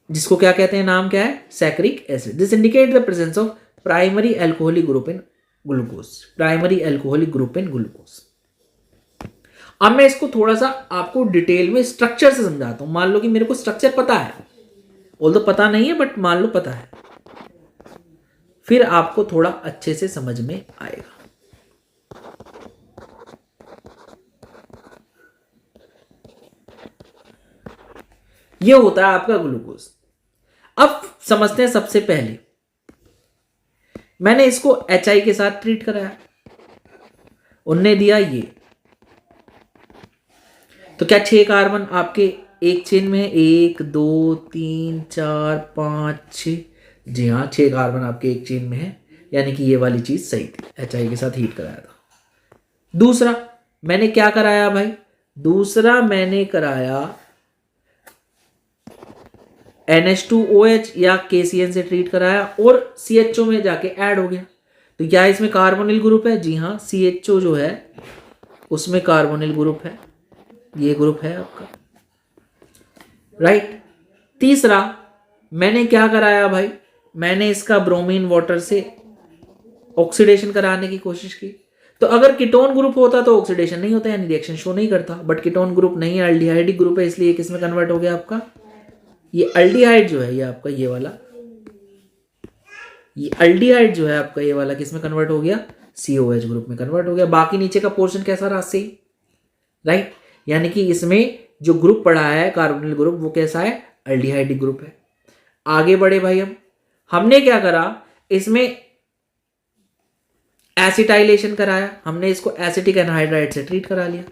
जिसको क्या कहते हैं, नाम क्या है, saccharic acid. This indicate the presence of primary alcoholic group in glucose, primary alcoholic group in glucose. अब मैं इसको थोड़ा सा आपको डिटेल में स्ट्रक्चर से समझाता हूं। मान लो कि मेरे को स्ट्रक्चर पता है, ऑल्दो पता नहीं है बट मान लो पता है, फिर आपको थोड़ा अच्छे से समझ में आएगा। यह होता है आपका ग्लूकोज। अब समझते हैं, सबसे पहले मैंने इसको HI के साथ ट्रीट कराया, उनने दिया ये, तो क्या 6 कार्बन आपके एक चेन में है, 1 2 3 4 5 6, जी हाँ 6 कार्बन आपके एक चेन में है, यानी कि ये वाली चीज सही थी, HI के साथ हीट कराया था। दूसरा मैंने क्या कराया भाई, दूसरा मैंने कराया NH2OH या KCN से ट्रीट कराया और CHO में जाके ऐड हो गया। तो क्या इसमें कार्बोनिल ग्रुप है, जी हाँ CHO जो है उसमें कार्बोनिल ग्रुप है, ये ग्रुप है आपका, राइट। तीसरा मैंने क्या कराया भाई, मैंने इसका ब्रोमीन वाटर से ऑक्सीडेशन कराने की कोशिश की। तो अगर कीटोन ग्रुप होता तो ऑक्सीडेशन नहीं होता, यानी रिएक्शन शो नहीं करता, बट कीटोन ग्रुप नहीं है, एल्डिहाइडिक ग्रुप है, इसलिए किसमें कन्वर्ट हो गया आपका, ये अल्डिहाइड जो है ये आपका ये वाला, ये अल्डिहाइड जो है आपका ये वाला किसमें कन्वर्ट हो गया, COH ग्रुप में कन्वर्ट हो गया। बाकी नीचे का पोर्शन कैसा रहा, सही, राइट। यानी कि इसमें जो ग्रुप पड़ा है कार्बोनिल ग्रुप वो कैसा है, अल्डिहाइडिक ग्रुप है। आगे बढ़े भाई, हमने क्या करा, इसमें एसिटाइलेशन कराया, हमने इसको एसिटिक एनहाइड्राइड से ट्रीट करा लिया।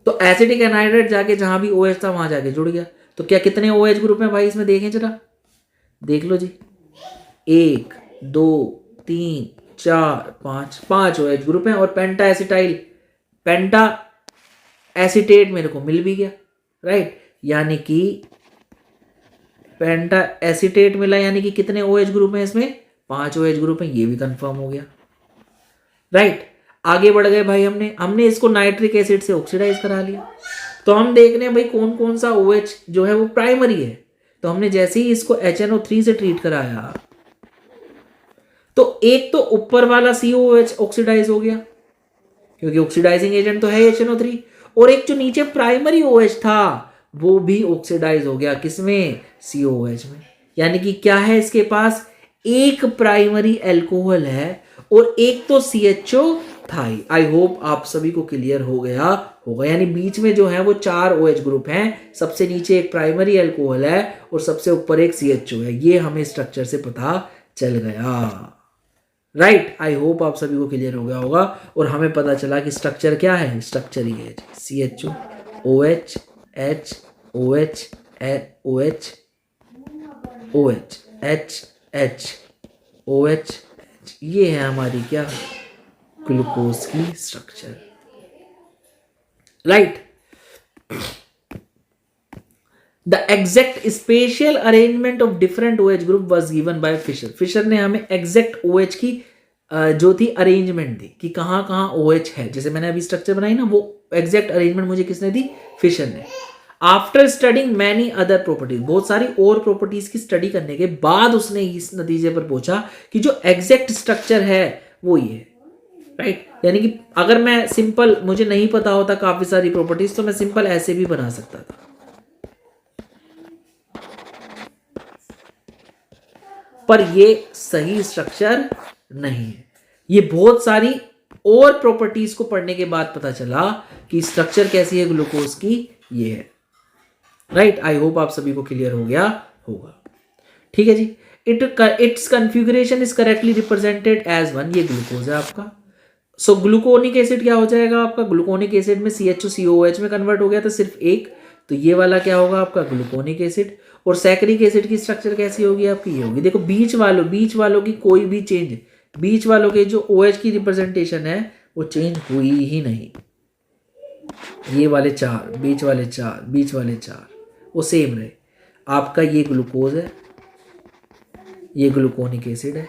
तो एसिटिक एनहाइड्राइड जाके जहां भी OH था वहां जाके जुड़ गया। तो क्या कितने OH ग्रुप हैं भाई इसमें, देखें जरा, देख लो जी, 1 2 3 4 5, 5 OH ग्रुप हैं। और पेंटा एसिटाइल, पेंटा एसिटेट मेरे को मिल भी गया, राइट। यानी कि पेंटा एसिटेट मिला, यानी कि कितने OH ग्रुप हैं इसमें, 5 OH ग्रुप हैं, ये भी कंफर्म हो गया, राइट। आगे बढ़ गए भाई, हमने इसको नाइट्रिक एसिड से ऑक्सीडाइज करा लिया। तो हम देख रहे हैं भाई कौन कौन सा OH जो है वो प्राइमरी है। तो हमने जैसे ही इसको HNO3 से ट्रीट कराया तो एक तो ऊपर वाला COOH ऑक्सीडाइज हो गया, क्योंकि ऑक्सीडाइजिंग एजेंट तो है HNO3, और एक जो नीचे प्राइमरी OH था वो भी ऑक्सीडाइज हो गया, किसमें, COOH में। यानी कि क्या है इसके पास, एक प्राइमरी अल्कोहल है और एक तो CHO था ही। आई होप आप सभी को क्लियर हो गया होगा। यानी बीच में जो है वो 4 OH ग्रुप हैं, सबसे नीचे एक प्राइमरी अल्कोहल है और सबसे ऊपर एक CHO है। ये हमें स्ट्रक्चर से पता चल गया, राइट। आई होप आप सभी को क्लियर हो गया होगा। और हमें पता चला कि स्ट्रक्चर क्या है, स्ट्रक्चर ही है CHO OH H OH OH OH H H OH, ये है हमारी क्या, ग्लूकोज की structure, right. The exact spatial arrangement of different OH group was given by Fischer. Fischer ने हमें एग्जैक्ट OH की जो थी अरेंजमेंट दी कि कहाँ कहाँ OH है। जैसे मैंने अभी स्ट्रक्चर बनाई ना, वो एग्जैक्ट अरेंजमेंट मुझे किसने दी, फिशर ने। After studying many other properties, बहुत सारी और प्रॉपर्टीज की स्टडी करने के बाद उसने इस नतीजे पर पहुंचा कि जो एग्जैक्ट स्ट्रक्चर है वो ये है, राइट। यानी कि अगर मैं सिंपल, मुझे नहीं पता होता काफी सारी प्रॉपर्टीज, तो मैं सिंपल ऐसे भी बना सकता था, पर ये सही स्ट्रक्चर नहीं है। ये बहुत सारी और प्रॉपर्टीज को पढ़ने के बाद पता चला कि स्ट्रक्चर कैसी है ग्लूकोज की, ये है, राइट। आई होप आप सभी को क्लियर हो गया होगा, ठीक है जी। Its configuration is correctly represented as 1, ये ग्लूकोज है आपका। सो ग्लूकोनिक एसिड क्या हो जाएगा आपका, ग्लूकोनिक एसिड में CHO में कन्वर्ट हो गया था सिर्फ एक, तो ये वाला क्या होगा आपका ग्लूकोनिक एसिड। और सैकरिक एसिड की स्ट्रक्चर कैसी होगी आपकी, ये होगी। देखो बीच वालों की कोई भी चेंज, बीच वालों के जो OH की रिप्रेजेंटेशन है वो चेंज हुई ही नहीं। ये वाले चार, बीच वाले चार वो सेम रहे। आपका ये ग्लूकोज है, ये ग्लूकोनिक एसिड है,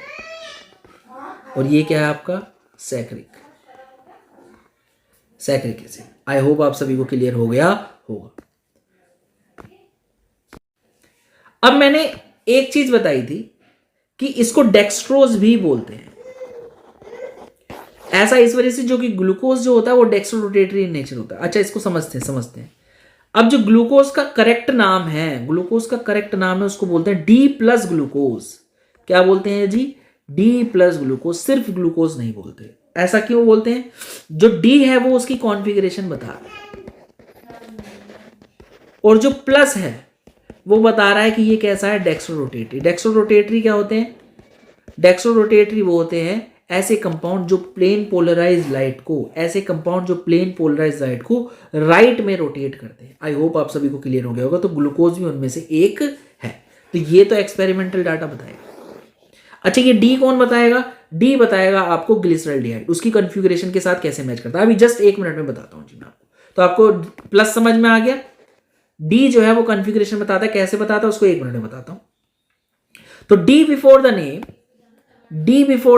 और ये क्या है आपका सैकरिक एसिड। आई होप आप सभी को क्लियर हो गया होगा। अब मैंने एक चीज बताई थी कि इसको डेक्सट्रोज भी बोलते हैं। ऐसा इस वजह से जो कि ग्लूकोज जो होता है वो डेक्स्ट्रो रोटेटरी इन नेचर होता है। अच्छा, इसको समझते हैं। अब जो ग्लूकोज का करेक्ट नाम है, उसको बोलते हैं D+ ग्लूकोज। क्या बोलते हैं जी, D+ ग्लूकोज। सिर्फ ग्लूकोज नहीं बोलते। ऐसा क्यों बोलते हैं, जो D है वो उसकी कॉन्फ़िगरेशन बता रहा है, और जो प्लस है वो बता रहा है कि ये कैसा है, डेक्स्ट्रो रोटेटरी। डेक्स्ट्रो रोटेटरी क्या होते हैं, डेक्स्ट्रो रोटेटरी वो होते हैं ऐसे कंपाउंड जो प्लेन पोलराइज लाइट को राइट में रोटेट करते हैं। आई होप आप सभी को क्लियर हो गया होगा। तो ग्लूकोज भी उनमें से एक है। तो ये तो एक्सपेरिमेंटल डाटा बताएगा। अच्छा, ये डी कौन बताएगा, डी बताएगा आपको ग्लिसरॉल्डिहाइड, उसकी कॉन्फ़िगरेशन के साथ कैसे मैच करता है। अभी जस्ट 1 मिनट में बताता हूं जी मैं आपको। तो आपको प्लस समझ में आ गया। डी जो है वो कॉन्फ़िगरेशन बताता है, कैसे बताता है उसको 1 मिनट में बताता हूं। तो D before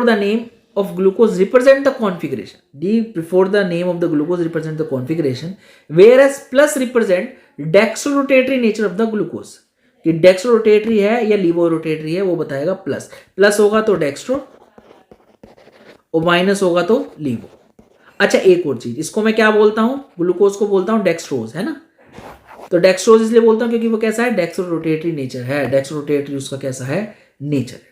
the name of glucose represent the configuration. D before the name of the glucose represent the configuration, whereas plus represent dextrorotatory nature of the glucose. कि डेक्स्ट्रोरोटेटरी है या लीवोरोटेटरी है वो बताएगा प्लस। प्लस होगा तो डेक्स्ट्रो और minus होगा तो लीवो। अच्छा, एक और चीज, इसको मैं क्या बोलता हूं, ग्लूकोज को बोलता हूं डेक्स्ट्रोज, है ना। तो डेक्स्ट्रोज इसलिए बोलता हूं क्योंकि वो कैसा है, डेक्स्ट्रोरोटेटरी नेचर है। डेक्स्ट्रोरोटेटरी उसका कैसा है, नेचर है।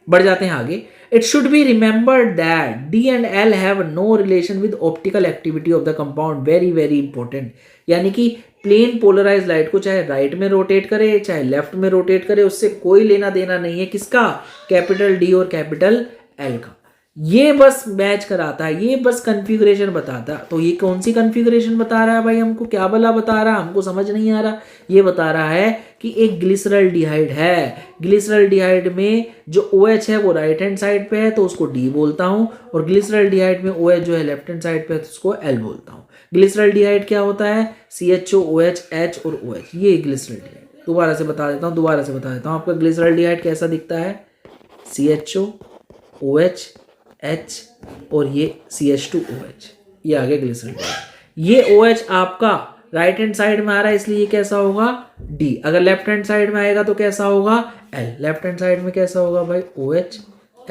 बढ़ जाते हैं आगे। It should be remembered that D and L have no relation with optical activity of the compound. Very very important. यानी कि प्लेन पोलराइज लाइट को चाहे राइट में रोटेट करे चाहे लेफ्ट में रोटेट करे, उससे कोई लेना देना नहीं है। किसका, कैपिटल डी और कैपिटल एल का। ये बस मैच कराता है, ये बस कन्फिगरेशन बताता है। तो ये कौन सी कन्फिगरेशन बता रहा है भाई, हमको क्या भला बता रहा है, हमको समझ नहीं आ रहा। ये बता रहा है कि एक ग्लिसरॉल्डिहाइड है, ग्लिसरॉल्डिहाइड में जो OH है वो राइट हैंड साइड पे है तो उसको D बोलता हूं, और ग्लिसरॉल्डिहाइड में OH जो है लेफ्ट हैंड साइड पे है तो उसको L बोलता हूं। ग्लिसरॉल्डिहाइड क्या होता है, CHO OH H और OH, ये ग्लिसरॉल्डिहाइड। दोबारा से बता देता हूं आपका ग्लिसरॉल्डिहाइड कैसा दिखता है, CHO OH H और ये CH2OH, ये आ गया ग्लिसरॉल्डिहाइड। ये OH आपका राइट हैंड साइड में आ रहा है इसलिए ये कैसा होगा, D। अगर लेफ्ट हैंड साइड में आएगा तो कैसा होगा, L। लेफ्ट हैंड साइड में कैसा होगा भाई, OH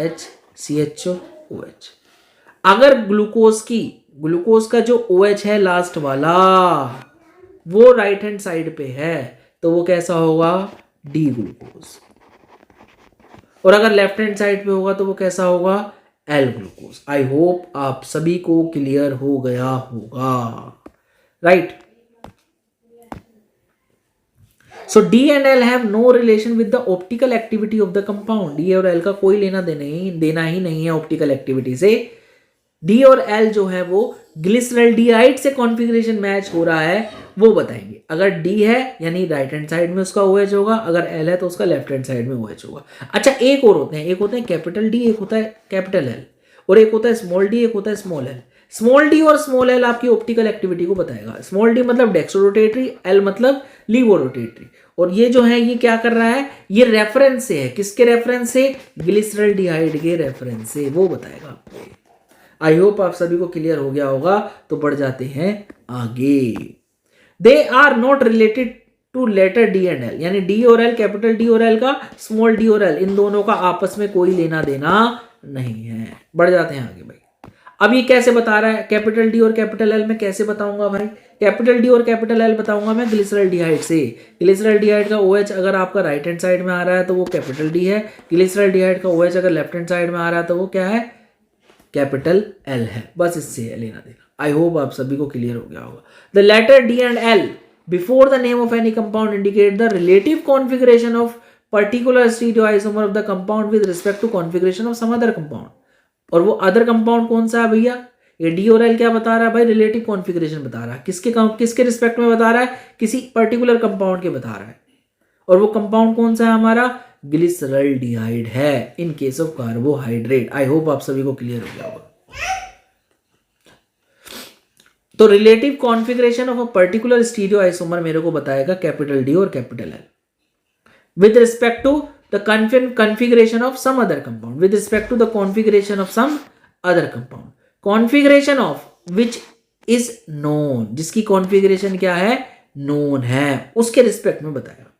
H CHO OH। अगर ग्लूकोज का जो OH है लास्ट वाला वो राइट हैंड साइड पे है तो वो कैसा होगा, D ग्लूकोज। और अगर लेफ्ट हैंड साइड पे होगा तो वो कैसा होगा, L ग्लूकोज। आई होप आप सभी को क्लियर हो गया होगा, right. So D and L have no relation with the optical activity of the compound. D और L का कोई लेना देना ही नहीं है ऑप्टिकल एक्टिविटी से। D और L जो है वो ग्लिसरॉल्डिहाइड से कॉन्फ़िगरेशन मैच हो रहा है वो बताएंगे। अगर D है यानी राइट हैंड साइड में उसका OH होगा, अगर L है तो उसका लेफ्ट हैंड साइड में OH होगा। अच्छा, एक और होते हैं कैपिटल D, एक होता है कैपिटल L, और एक होता है स्मॉल d, एक होता है स्मॉल l। स्मॉल d और स्मॉल l आपकी ऑप्टिकल एक्टिविटी को बताएगा। स्मॉल d मतलब डेक्स्ट्रोरोटेटरी, l मतलब लीवोरोटेटरी। और ये जो है ये क्या कर रहा है, ये रेफरेंस से है, किसके रेफरेंस से, ग्लिसरॉल्डिहाइड के रेफरेंस से, वो बताएगा आपको। आई होप आप सभी को क्लियर हो गया होगा। तो बढ़ जाते हैं आगे। They are not related to letter D and L, यानी D और L, कैपिटल D और L का, स्मॉल d और L, इन दोनों का आपस में कोई लेना देना नहीं है। बढ़ जाते हैं आगे भाई। अब ये कैसे बता रहा है, कैपिटल D और कैपिटल L में कैसे बताऊंगा भाई, कैपिटल D और कैपिटल L बताऊंगा मैं ग्लिसरॉल्डिहाइड से। ग्लिसरॉल्डिहाइड का OH अगर आपका राइट हैंड साइड में आ रहा है तो वो कैपिटल D है, ग्लिसरॉल्डिहाइड का OH अगर लेफ्ट हैंड साइड में आ रहा है तो वो क्या है, कैपिटल L है। बस इससे लेना देना। आई होप आप सभी को क्लियर हो गया होगा। The letter D and L before the name of any compound indicate the relative configuration of particular stereoisomer of the compound with respect to configuration of some other compound. और वो other compound कौन सा है भैया? ये D और L क्या बता रहा है भाई? रिलेटिव कॉन्फिगरेशन बता रहा है। किसके रिस्पेक्ट में बता रहा है? किसी पर्टिकुलर कंपाउंड के बता रहा है। और वो कंपाउंड कौन सा है हमारा? ग्लिसरल्डिहाइड है in case of carbohydrate. I hope आप सभी को क्लियर हो गया होगा। तो relative configuration of a particular stereoisomer मेरे को बताएगा कैपिटल डी और capital L with respect to the configuration of some other compound, with respect to the configuration of some other compound, configuration of which is known, जिसकी configuration क्या है? known है, उसके respect में बताएगा।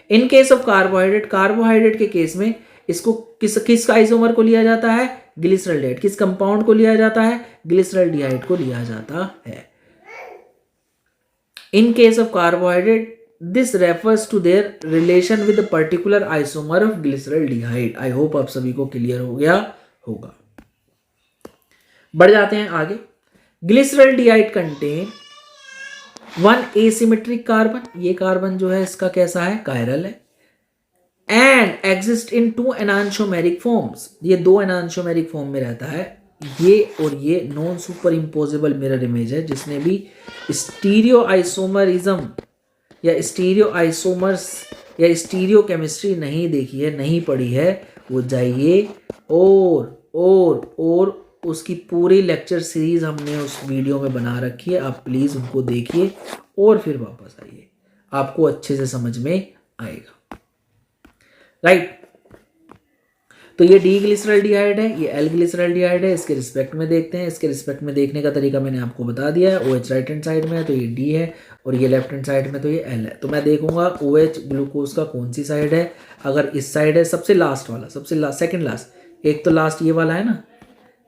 इन केस ऑफ कार्बोहाइड्रेट, कार्बोहाइड्रेट के case में इसको किस आइसोमर को लिया जाता है? ग्लिसरल्डिहाइड। किस कंपाउंड को लिया जाता है? ग्लिसरल्डिहाइड को लिया जाता है। In case of carbohydrate this refers to their relation with particular isomer of glyceraldehyde. I hope आप सभी को क्लियर हो गया होगा। बढ़ जाते हैं आगे। Glyceraldehyde contain one asymmetric carbon, ये कार्बन जो है इसका कैसा है? कायरल है। And exist in two enantiomeric forms, ये दो एनांशोमेरिक फॉर्म में रहता है। ये और ये non super imposable mirror image है। जिसने भी स्टीरियो आइसोमरिज्म या स्टीरियो आइसोमर्स या स्टीरियो केमिस्ट्री नहीं देखी है, नहीं पढ़ी है, वो जाइए और उसकी पूरी लेक्चर सीरीज हमने उस वीडियो में बना रखी है। आप प्लीज़ उनको देखिए और फिर वापस आइए, आपको अच्छे से समझ में आएगा। राइट। तो ये डी ग्लिसरल्डिहाइड है, ये एल ग्लिसरल्डिहाइड है। इसके रिस्पेक्ट में देखते हैं। इसके रिस्पेक्ट में देखने का तरीका मैंने आपको बता दिया है। OH राइट हैंड साइड में है तो ये डी है, और ये लेफ्ट हैंड साइड में तो ये एल है। तो मैं देखूंगा OH ग्लूकोज का कौन सी साइड है। अगर इस साइड है, सबसे लास्ट वाला, सेकंड लास्ट, एक तो लास्ट ये वाला है ना,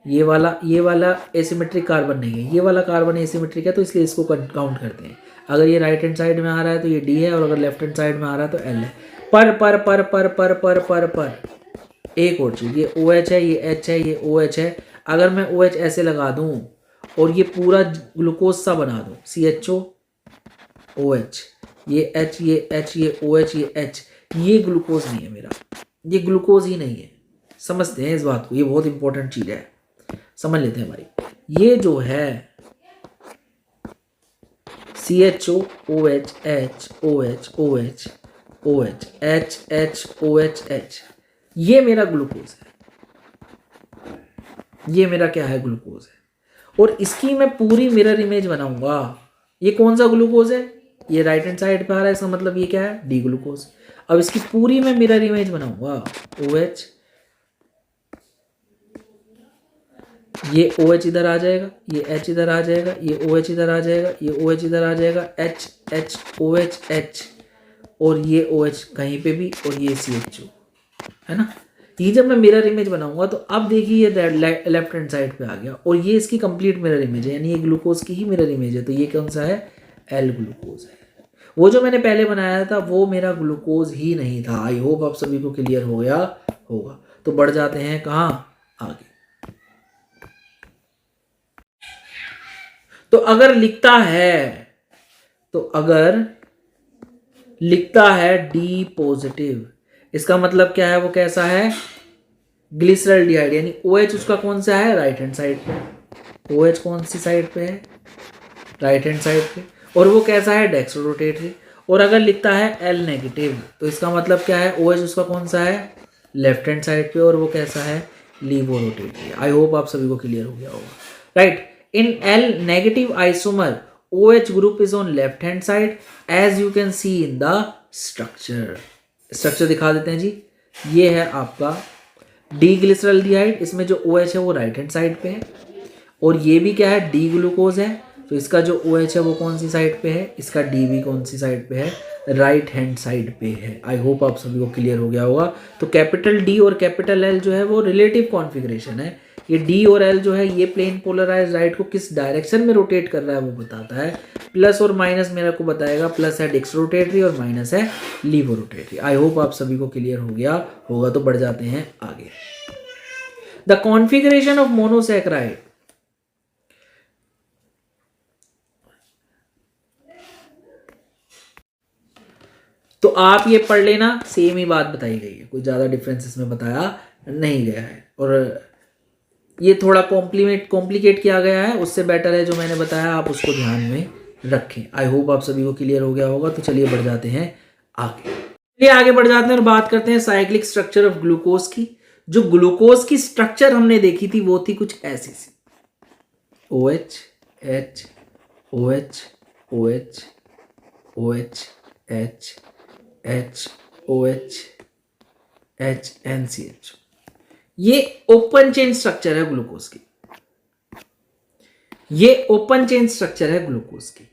ये वाला एसिमेट्रिक कार्बन नहीं है, ये वाला कार्बन एसिमेट्रिक है, तो इसलिए इसको काउंट करते हैं। अगर ये राइट हैंड साइड में आ रहा है तो ये डी है, और अगर लेफ्ट हैंड साइड में आ रहा है तो एल है। पर एक और चीज, ये OH है, ये H है, ये OH है। अगर मैं OH ऐसे लगा दूं और ये पूरा ग्लूकोज सा बना दूं, CHO OH, ये H, ये H, ये OH, ये H, ये ग्लूकोज नहीं है मेरा, ये ग्लूकोज ही नहीं है। समझते हैं इस बात को, ये बहुत इंपॉर्टेंट चीज है, समझ लेते हैं भाई। ये जो है CHO OH H OH OH OH H H OH H, ये मेरा ग्लूकोज है, ये मेरा क्या है? ग्लूकोज है। और इसकी मैं पूरी मिरर इमेज बनाऊंगा। ये कौन सा ग्लूकोज है? ये राइट हैंड साइड पे आ रहा है, इसका मतलब ये क्या है? D glucose. अब इसकी पूरी मैं मिरर इमेज बनाऊंगा। OH, ये OH इधर आ जाएगा, ये H इधर आ जाएगा, ये OH इधर आ जाएगा, ये OH इधर आ जाएगा, H H OH H, और ये OH कहीं पे भी, और ये CHO है ना। ये जब मैं मिरर इमेज बनाऊंगा तो अब देखिए ये लेफ्ट हैंड साइड पे आ गया, और ये इसकी कंप्लीट मिरर इमेज है, यानी ये ग्लूकोज की ही मिरर इमेज है। तो ये कौन सा है? एल ग्लूकोज है। वो जो मैंने पहले बनाया था वो मेरा ग्लूकोज ही नहीं था। आई होप आप सभी को क्लियर हो गया होगा। तो बढ़ जाते हैं कहाँ? आगे। तो अगर लिखता है डी पॉजिटिव, इसका मतलब क्या है? वो कैसा है? ग्लिसरल्डिहाइड, यानी OH उसका कौन सा है? राइट हैंड साइड पे। OH कौन सी साइड पे है? राइट हैंड साइड पे। और वो कैसा है? डेक्स्ट्रोरोटेटरी। और अगर लिखता है L नेगेटिव तो इसका मतलब क्या है? OH उसका कौन सा है? लेफ्ट हैंड साइड पे, और वो कैसा है? लीवोरोटेटरी। आई होप आप सभी को क्लियर हो गया होगा। Right. In L negative isomer OH group is on left hand side as you can see in the structure दिखा देते हैं जी। ये है आपका डी ग्लिसरल्डिहाइड, इसमें जो OH है वो राइट हैंड साइड पे है, और ये भी क्या है? डी ग्लूकोज है। तो इसका जो OH है वो कौन सी साइड पे है? इसका डी भी कौन सी साइड पे है? राइट हैंड साइड पे है। आई होप आप सभी को क्लियर हो गया होगा। तो कैपिटल डी और कैपिटल एल जो है वो रिलेटिव कॉन्फ़िगरेशन है। ये डी और एल जो है ये प्लेन पोलराइज राइट को किस डायरेक्शन में रोटेट कर रहा है वो बताता है। प्लस और माइनस मेरे को बताएगा, प्लस है डेक्स्ट्रोरोटेटरी और माइनस है लीवोरोटेटरी। आई होप आप सभी को क्लियर हो गया होगा। तो बढ़ जाते हैं आगे। द कॉन्फ़िगरेशन ऑफ मोनोसैकेराइड, तो आप ये पढ़ लेना, सेम ही बात बताई गई है, कोई ज़्यादा डिफरेंस इसमें बताया नहीं गया है। और ये थोड़ा कॉम्प्लिकेट किया गया है, उससे बेटर है जो मैंने बताया आप उसको ध्यान में रखें। आई होप आप सभी को क्लियर हो गया होगा। तो चलिए बढ़ जाते हैं आगे। चलिए आगे बढ़ जाते हैं और बात करते हैं साइक्लिक स्ट्रक्चर ऑफ ग्लूकोज की। जो ग्लूकोज की स्ट्रक्चर हमने देखी थी वो थी कुछ ऐसी सी, OH H OH OH OH H H OH H NCH। ये ओपन चेन स्ट्रक्चर है ग्लूकोज की, ये ओपन चेन स्ट्रक्चर है ग्लूकोज की।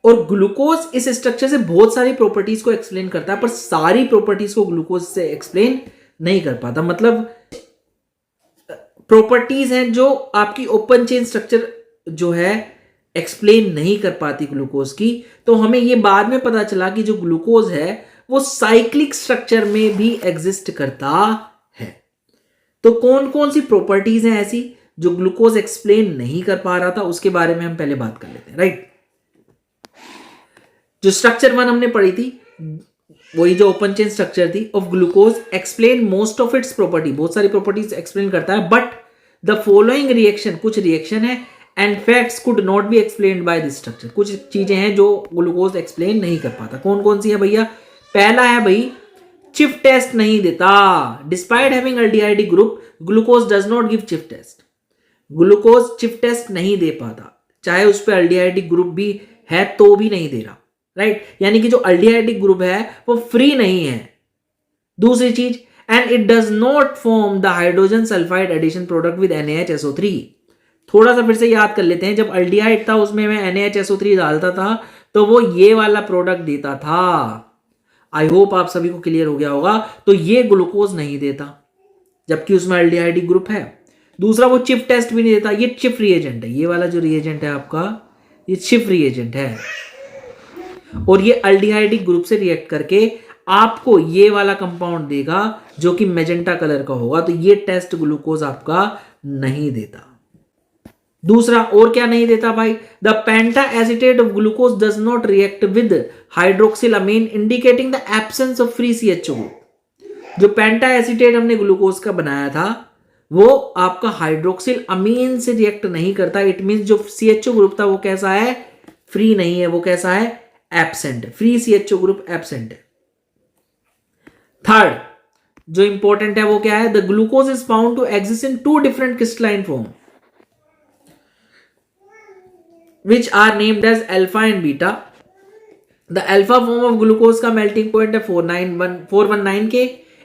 और ग्लूकोज इस स्ट्रक्चर से बहुत सारी प्रॉपर्टीज को एक्सप्लेन करता है, पर सारी प्रॉपर्टीज को ग्लूकोज से एक्सप्लेन नहीं कर पाता। मतलब प्रॉपर्टीज हैं जो आपकी ओपन चेन स्ट्रक्चर जो है एक्सप्लेन नहीं कर पाती ग्लूकोज की। तो हमें ये बाद में पता चला कि जो ग्लूकोज है वो साइक्लिक स्ट्रक्चर में भी एग्जिस्ट करता है। तो कौन कौन सी प्रॉपर्टीज हैं ऐसी जो ग्लूकोज एक्सप्लेन नहीं कर पा रहा था, उसके बारे में हम पहले बात कर लेते हैं, राइट। जो स्ट्रक्चर 1 हमने पढ़ी थी, वही जो ओपन चेन स्ट्रक्चर थी of glucose, explain most of its property, बहुत सारी प्रॉपर्टीज एक्सप्लेन करता है। बट द फॉलोइंग रिएक्शन, कुछ रिएक्शन है and facts could not be explained by this structure, कुछ चीजें हैं जो ग्लूकोज एक्सप्लेन नहीं कर पाता। कौन कौन सी है भैया? पहला है भाई, चिफ टेस्ट नहीं देता। Despite having aldehyde group, glucose does not give Schiff test. Glucose Schiff test नहीं दे पाता, चाहे उस पर एल्डिहाइड ग्रुप भी है तो भी नहीं दे रहा, राइट। यानी कि जो एल्डिहाइड ग्रुप है वो फ्री नहीं है। दूसरी चीज, and it does not form the hydrogen sulphide addition product with NaHSO3। थोड़ा सा फिर से याद कर लेते हैं, जब एल्डिहाइड था उसमें मैं NaHSO3 डालता था तो वो ये वाला प्रोडक्ट देता था। आई होप आप सभी को क्लियर हो गया होगा। तो ये ग्लूकोज नहीं देता जबकि उसमें एल्डिहाइड ग्रुप है। दूसरा, वो चिफ टेस्ट भी नहीं देता, ये चिफ रिएजेंट है, ये वाला जो रिएजेंट है आपका, ये चिफ रिएजेंट है। और ये एल्डिहाइड ग्रुप से रिएक्ट करके आपको ये वाला कंपाउंड देगा जो कि मैजेंटा कलर का होगा। तो ये टेस्ट ग्लूकोज आपका नहीं देता। दूसरा, और क्या नहीं देता भाई? The penta acetate of glucose does not react with hydroxylamine indicating the absence of free CHO group. जो पेंटा एसिटेट हमने ग्लूकोज का बनाया था वो आपका हाइड्रोक्सिल अमीन से रिएक्ट नहीं करता। इट मींस जो CHO ग्रुप था वो कैसा है? फ्री नहीं है, वो कैसा है? एब्सेंट है। फ्री CHO ग्रुप एब्सेंट है। थर्ड जो इंपॉर्टेंट है वो क्या है? The glucose is found to exist in 2 different crystalline form which are named as alpha and beta. The alpha form of glucose का melting point है 419 K,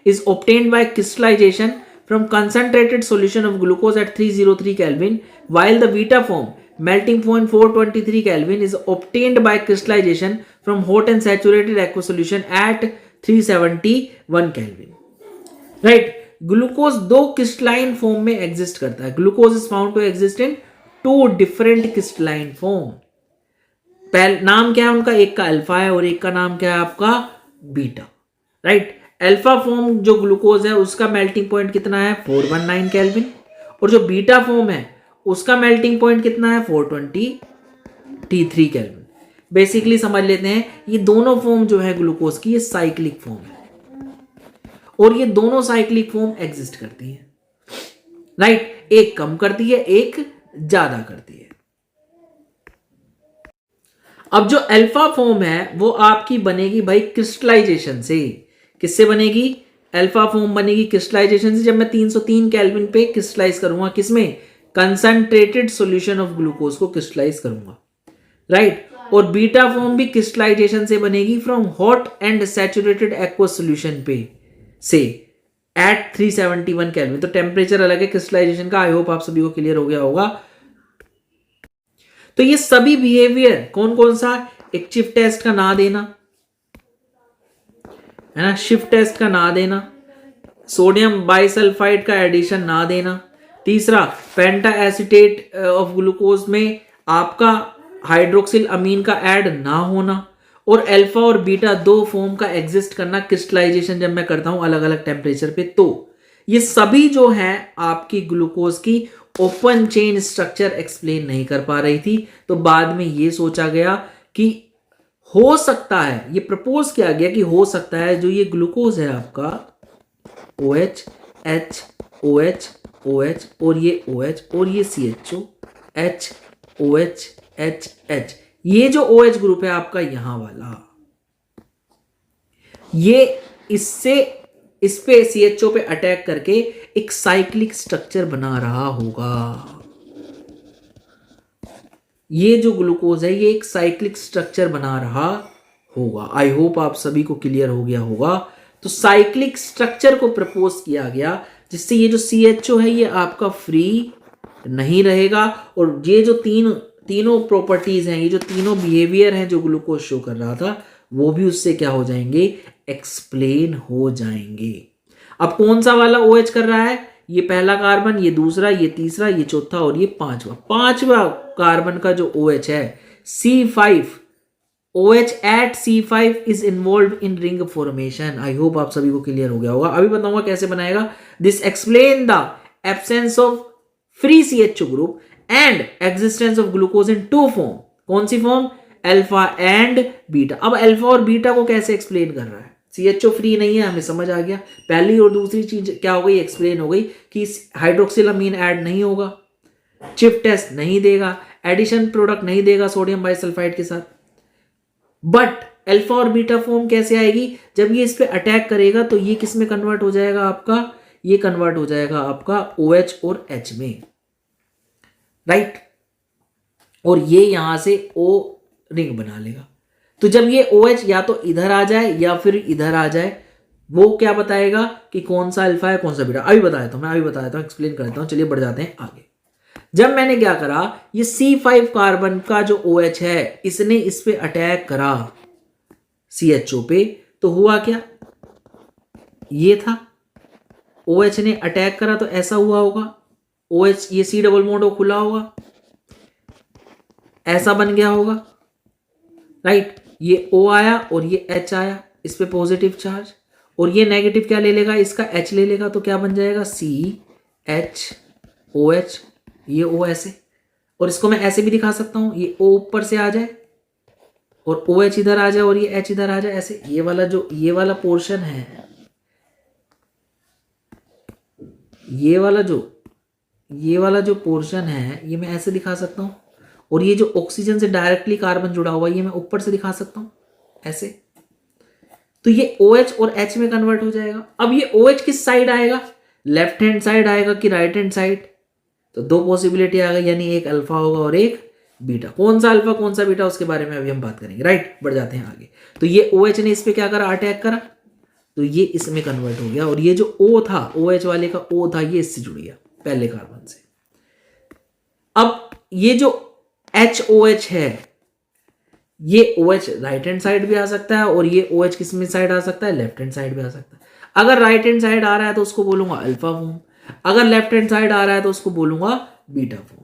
is obtained by crystallization from concentrated solution of glucose at 303 Kelvin, while the beta form melting point 423 Kelvin is obtained by crystallization from hot and saturated aqueous solution at 371 Kelvin. Right? Glucose 2 crystalline form में exist करता है। Glucose is found to exist in 2 different crystalline form. नाम क्या है उनका? एक का alpha है और एक का नाम क्या है आपका? Beta, right. अल्फा फॉर्म जो ग्लूकोज है उसका मेल्टिंग पॉइंट कितना है? 419 केल्विन। और जो बीटा फॉर्म है उसका मेल्टिंग पॉइंट कितना है? 423 केल्विन। बेसिकली समझ लेते हैं, ये दोनों फॉर्म जो है ग्लूकोज की, ये साइक्लिक फॉर्म है और ये दोनों साइक्लिक फॉर्म एग्जिस्ट करती है, राइट। एक कम करती है, एक ज्यादा करती है। अब जो अल्फा फॉर्म है वो आपकी बनेगी भाई क्रिस्टलाइजेशन से। किससे बनेगी? अल्फा फॉर्म बनेगी क्रिस्टलाइजेशन से। जब मैं 303 केल्विन पे क्रिस्टलाइज करूंगा, किसमें? कंसंट्रेटेड सॉल्यूशन ऑफ ग्लूकोज को क्रिस्टलाइज करूंगा, राइट। और बीटा फॉर्म भी क्रिस्टलाइजेशन से बनेगी from hot and saturated aqueous solution पे से एट 371 केल्विन। तो टेम्परेचर अलग है क्रिस्टलाइजेशन का। आई होप आप सभी को क्लियर हो गया होगा। तो ये सभी बिहेवियर कौन कौन सा? एक चिफ टेस्ट का ना देना है ना, शिफ्ट टेस्ट का ना देना, सोडियम बाइसल्फाइड का एडिशन ना देना। तीसरा, पेंटा एसिटेट ऑफ ग्लूकोज में आपका हाइड्रोक्सिल अमीन का ऐड ना होना, और अल्फा और बीटा 2 फॉर्म का एग्जिस्ट करना क्रिस्टलाइजेशन जब मैं करता हूं अलग अलग टेम्परेचर पे। तो ये सभी जो है आपकी ग्लूकोज की ओपन चेन स्ट्रक्चर एक्सप्लेन नहीं कर पा रही थी। तो बाद में ये सोचा गया कि हो सकता है, ये प्रपोज किया गया कि हो सकता है जो ये ग्लूकोज है आपका OH H OH OH और ये OH और ये CHO H OH H H, ये जो OH ग्रुप है आपका यहां वाला, ये इससे इस पे CHO पे अटैक करके एक साइक्लिक स्ट्रक्चर बना रहा होगा। ये जो ग्लूकोज है ये एक साइक्लिक स्ट्रक्चर बना रहा होगा। आई होप आप सभी को क्लियर हो गया होगा। तो साइक्लिक स्ट्रक्चर को प्रपोज किया गया जिससे ये जो CHO है ये आपका फ्री नहीं रहेगा और ये जो तीनों प्रॉपर्टीज हैं, ये जो तीनों बिहेवियर हैं जो ग्लूकोज शो कर रहा था वो भी उससे क्या हो जाएंगे, एक्सप्लेन हो जाएंगे। अब कौन सा वाला OH कर रहा है, ये पहला कार्बन, ये दूसरा, ये तीसरा, ये चौथा और ये पांचवा कार्बन का जो OH है C5, OH at C5 is involved in ring formation। I hope आप सभी को क्लियर हो गया होगा। अभी बताऊंगा कैसे बनाएगा। This explain the absence of free CHO group and existence of glucose in two form. कौन सी फॉर्म, अल्फा एंड बीटा। अब अल्फा और बीटा को कैसे एक्सप्लेन कर रहा है, CHO फ्री नहीं है, हमें समझ आ गया। पहली और दूसरी चीज क्या हो गई, एक्सप्लेन हो गई कि हाइड्रोक्सिलामीन ऐड नहीं होगा, चिप टेस्ट नहीं देगा, एडिशन प्रोडक्ट नहीं देगा सोडियम बाइसल्फाइड के साथ। बट अल्फा और बीटा फॉर्म कैसे आएगी, जब ये इस पे अटैक करेगा तो ये किस में कन्वर्ट हो जाएगा आपका, ये कन्वर्ट हो जाएगा आपका OH और H में, राइट। और ये यहां से O रिंग बना लेगा। तो जब ये OH या तो इधर आ जाए या फिर इधर आ जाए, वो क्या बताएगा कि कौन सा अल्फा है कौन सा बीटा। अभी बताया था मैं, अभी बताया था, एक्सप्लेन करता हूं। चलिए बढ़ जाते हैं आगे। जब मैंने क्या करा, ये C5 कार्बन का जो OH है इसने इस पे अटैक करा CHO पे, तो हुआ क्या, ये था OH ने अटैक करा तो ऐसा हुआ होगा, OH ये C डबल बॉन्ड खुला होगा, ऐसा बन गया होगा, राइट। ये O आया और ये H आया, इस पे पॉजिटिव चार्ज, और ये नेगेटिव क्या ले लेगा, इसका H ले लेगा, तो क्या बन जाएगा CHOH, ये O ऐसे, और इसको मैं ऐसे भी दिखा सकता हूं, ये O ऊपर से आ जाए और OH इधर आ जाए और ये H इधर आ जाए, ऐसे। ये वाला पोर्शन है, ये वाला जो पोर्शन है ये मैं ऐसे दिखा सकता हूं, और ये जो ऑक्सीजन से डायरेक्टली कार्बन जुड़ा हुआ है ये मैं ऊपर से दिखा सकता हूं ऐसे। तो ये OH और H में कन्वर्ट हो जाएगा। अब ये OH किस साइड आएगा, लेफ्ट हैंड साइड आएगा कि राइट हैंड साइड, तो दो पॉसिबिलिटी आ गई, यानी एक अल्फा होगा और एक बीटा। कौन सा अल्फा कौन सा बीटा उसके बारे में अभी हम बात करेंगे, राइट। बढ़ जाते हैं आगे। तो ये OH ने इस पे क्या करा, अटैक करा, तो ये इसमें कन्वर्ट हो गया, और ये जो O था, OH वाले का O था, ये इससे जुड़ गया पहले कार्बन से। अब ये जो HOH है, ये OH राइट हैंड साइड भी आ सकता है और ये OH किस में साइड आ सकता है, लेफ्ट हैंड साइड भी आ सकता है। अगर राइट हैंड साइड आ रहा है तो उसको बोलूंगा अल्फा फॉर्म, अगर लेफ्ट हैंड साइड आ रहा है तो उसको बोलूंगा बीटा फॉर्म।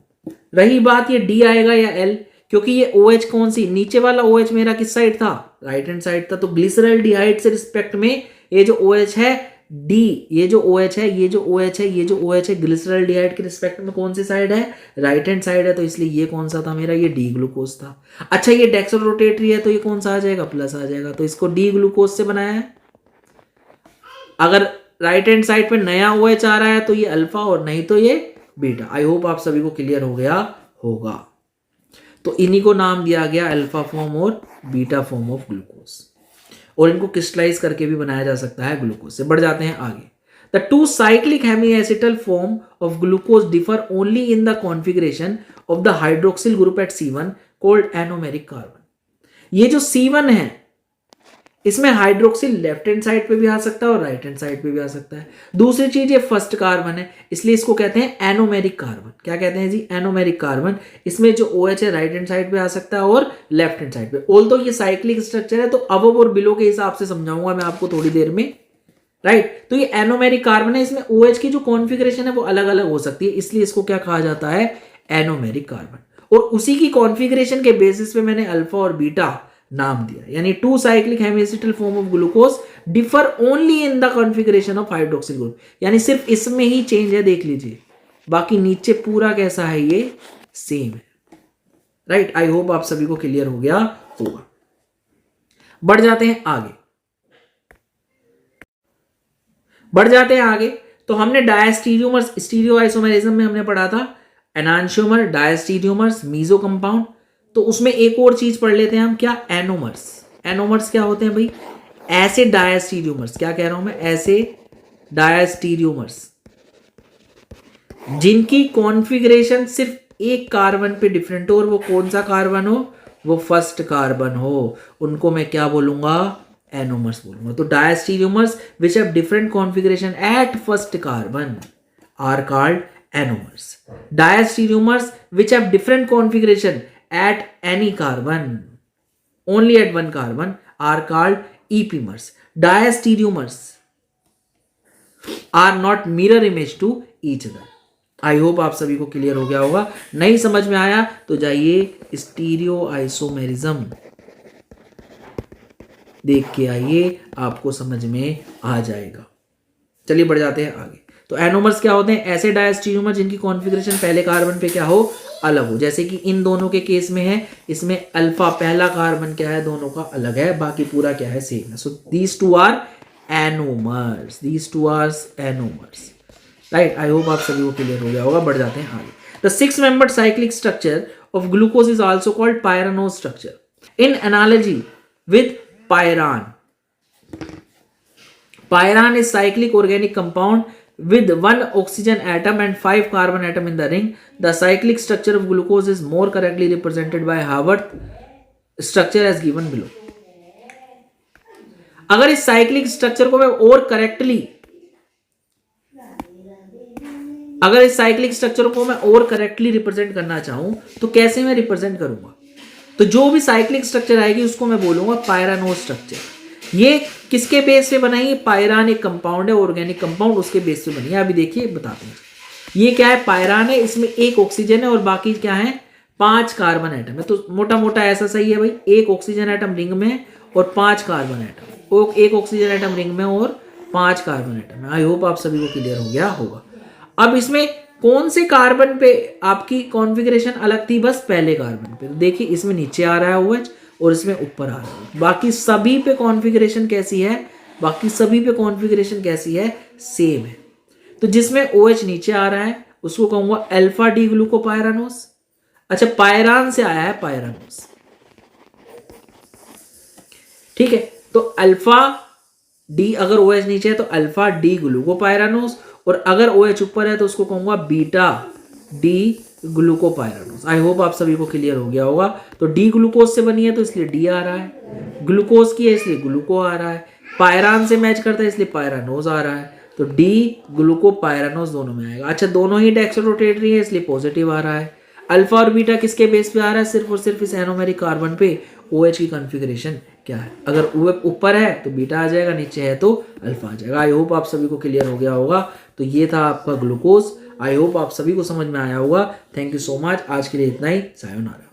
रही बात ये D आएगा या L, क्योंकि ये OH कौन सी, नीचे वाला OH मेरा किस साइड था, राइट हैंड साइड था, तो ग्लिसरॉल डिहाइड से रिस्पेक्ट में ये जो OH है D, ये जो OH है, ये जो OH है, ये जो OH है, ग्लिसरॉल डिहाइड के रिस्पेक्ट में कौन सी साइड है, राइट हैंड साइड है, तो इसलिए ये कौन सा था मेरा, ये डी ग्लूकोज था। अच्छा ये डेक्सो रोटेटरी है तो ये कौन सा आ जाएगा, प्लस आ जाएगा, तो इसको डी ग्लूकोज से बनाया है। अगर राइट हैंड साइड पे नया OH आ रहा है तो ये अल्फा और नहीं तो ये बीटा। आई होप आप सभी को क्लियर हो गया होगा। तो इन्हीं को नाम दिया गया अल्फा फॉर्म और बीटा फॉर्म ऑफ ग्लूकोज, और इनको क्रिस्टलाइज करके भी बनाया जा सकता है ग्लूकोज से। बढ़ जाते हैं आगे। The two cyclic hemiacetal form of glucose differ only in the configuration of the hydroxyl group at C1 called anomeric carbon. ये जो C1 है इसमें हाइड्रोक्सिल लेफ्ट हैंड साइड पे भी आ सकता है और राइट हैंड साइड पे भी आ सकता है। दूसरी चीज ये फर्स्ट कार्बन है, इसलिए इसको कहते हैं एनोमेरिक कार्बन। क्या कहते हैं जी, एनोमेरिक कार्बन। इसमें जो OH है राइट हैंड साइड पे आ सकता है और लेफ्ट हैंड साइड पे। ऑल्दो ये साइक्लिक स्ट्रक्चर है तो अब और बिलो के हिसाब से समझाऊंगा मैं आपको थोड़ी देर में, राइट। तो ये एनोमेरिक कार्बन है, इसमें OH की जो कॉन्फिगरेशन है वो अलग अलग हो सकती है, इसलिए इसको क्या कहा जाता है, एनोमेरिक कार्बन। और उसी की कॉन्फिगरेशन के बेसिस पे मैंने अल्फा और बीटा नाम दिया। यानी two cyclic hemiacetal form of glucose differ only in the configuration of hydroxyl group, यानी सिर्फ इसमें ही चेंज है, देख लीजिए, बाकी नीचे पूरा कैसा है, ये सेम है, राइट। आई होप आप सभी को क्लियर हो गया होगा। बढ़ जाते हैं आगे, तो हमने डायस्टीरियोमर्स, स्टीरियोआइसोमेरिज्म में हमने पढ़ा था एनांशियोमर, डायस्टीरियोमर्स, मीजो कंपाउंड। तो उसमें एक और चीज पढ़ लेते हैं हम, क्या, एनोमर्स। एनोमर्स क्या होते हैं भाई? ऐसे डायस्टीरियोमर्स, क्या कह रहा हूं मैं, ऐसे डायस्टीरियोमर्स जिनकी कॉन्फ़िगरेशन सिर्फ एक कार्बन पे डिफरेंट हो, और वो कौन सा कार्बन हो, वो फर्स्ट कार्बन हो, उनको मैं क्या बोलूंगा, एनोमर्स बोलूंगा। तो diastereomers which have different configuration at first carbon are called anomers. Diastereomers which have different configuration at any carbon, only at one carbon, are called epimers. Diastereomers are not mirror image to each other. I hope आप सभी को clear हो गया होगा। नहीं समझ में आया तो जाइए स्टीरियो आइसोमेरिज्म देख के आइए, आपको समझ में आ जाएगा। चलिए बढ़ जाते हैं आगे। तो एनोमर्स क्या होते हैं? ऐसे डायस्टीरियोमर जिनकी कॉन्फ़िगरेशन पहले कार्बन पे क्या हो, अलग हो। जैसे कि इन दोनों के केस में है, इसमें अल्फा पहला कार्बन क्या है, दोनों का अलग है, बाकी पूरा क्या है, सेम है। So these two are anomers, right. I hope आप सभी को क्लियर हो गया होगा। बढ़ जाते हैं आगे। The 6 membered cyclic structure of glucose is also called pyranose structure in analogy with pyran. Pyran is cyclic organic compound with 1 oxygen atom and 5 carbon atom in the ring. The cyclic structure of glucose is more correctly represented by Haworth structure as given below. अगर इस cyclic structure को मैं और correctly represent करना चाहूं तो कैसे मैं रिप्रेजेंट करूंगा? तो जो भी साइक्लिक स्ट्रक्चर आएगी उसको मैं बोलूंगा पायरानोज स्ट्रक्चर। ये किसके बेस पे बनाई है? पायरान एक कंपाउंड है, ऑर्गेनिक कंपाउंड, उसके बेस पे बनी है। अभी देखिए बताते हैं। ये क्या है? पायरान है, इसमें 1 ऑक्सीजन है और बाकी क्या है, 5 कार्बन एटम है। तो मोटा मोटा ऐसा सही है भाई, 1 ऑक्सीजन एटम रिंग में और 5 carbon atom, 1 oxygen atom ring में और 5 कार्बन एटम है। आई होप आप सभी को क्लियर हो गया होगा। अब इसमें कौन से कार्बन पे आपकी कॉन्फ़िगरेशन अलग थी? बस पहले कार्बन पे। तो देखिए इसमें नीचे आ रहा है OH और इसमें ऊपर आ रहा है। बाकी सभी पे कॉन्फ़िगरेशन कैसी है? सेम है। तो जिसमें OH नीचे आ रहा है उसको कहूंगा अल्फा डी ग्लूकोपायरानोस। अच्छा, पायरान से आया है पायरानोस, ठीक है। तो अल्फा डी, अगर OH नीचे है तो अल्फा डी ग्लूकोपायरानोस, और अगर OH ऊपर है तो उसको कहूंगा बीटा डी ग्लूकोपायरानोस। आई होप आप सभी को क्लियर हो गया होगा। तो डी ग्लूकोज से बनी है तो इसलिए डी आ रहा है, ग्लूकोज की है इसलिए ग्लूको आ रहा है, पायरान से मैच करता है इसलिए पायरानोज आ रहा है। तो डी ग्लूकोपायरानोस दोनों में आएगा। अच्छा, दोनों ही डेक्सट्रोरोटेटरी है इसलिए पॉजिटिव आ रहा है। अल्फा और बीटा किसके बेस पे आ रहा है? सिर्फ और सिर्फ इस एनोमेरिक कार्बन पे OH की कॉन्फ़िगरेशन क्या है। अगर OH ऊपर है तो बीटा आ जाएगा, नीचे है तो अल्फा आ जाएगा। आई होप आप सभी को क्लियर हो गया होगा। तो ये था आपका ग्लूकोज। आई होप आप सभी को समझ में आया होगा। Thank you so much. आज के लिए इतना ही। सायोनारा।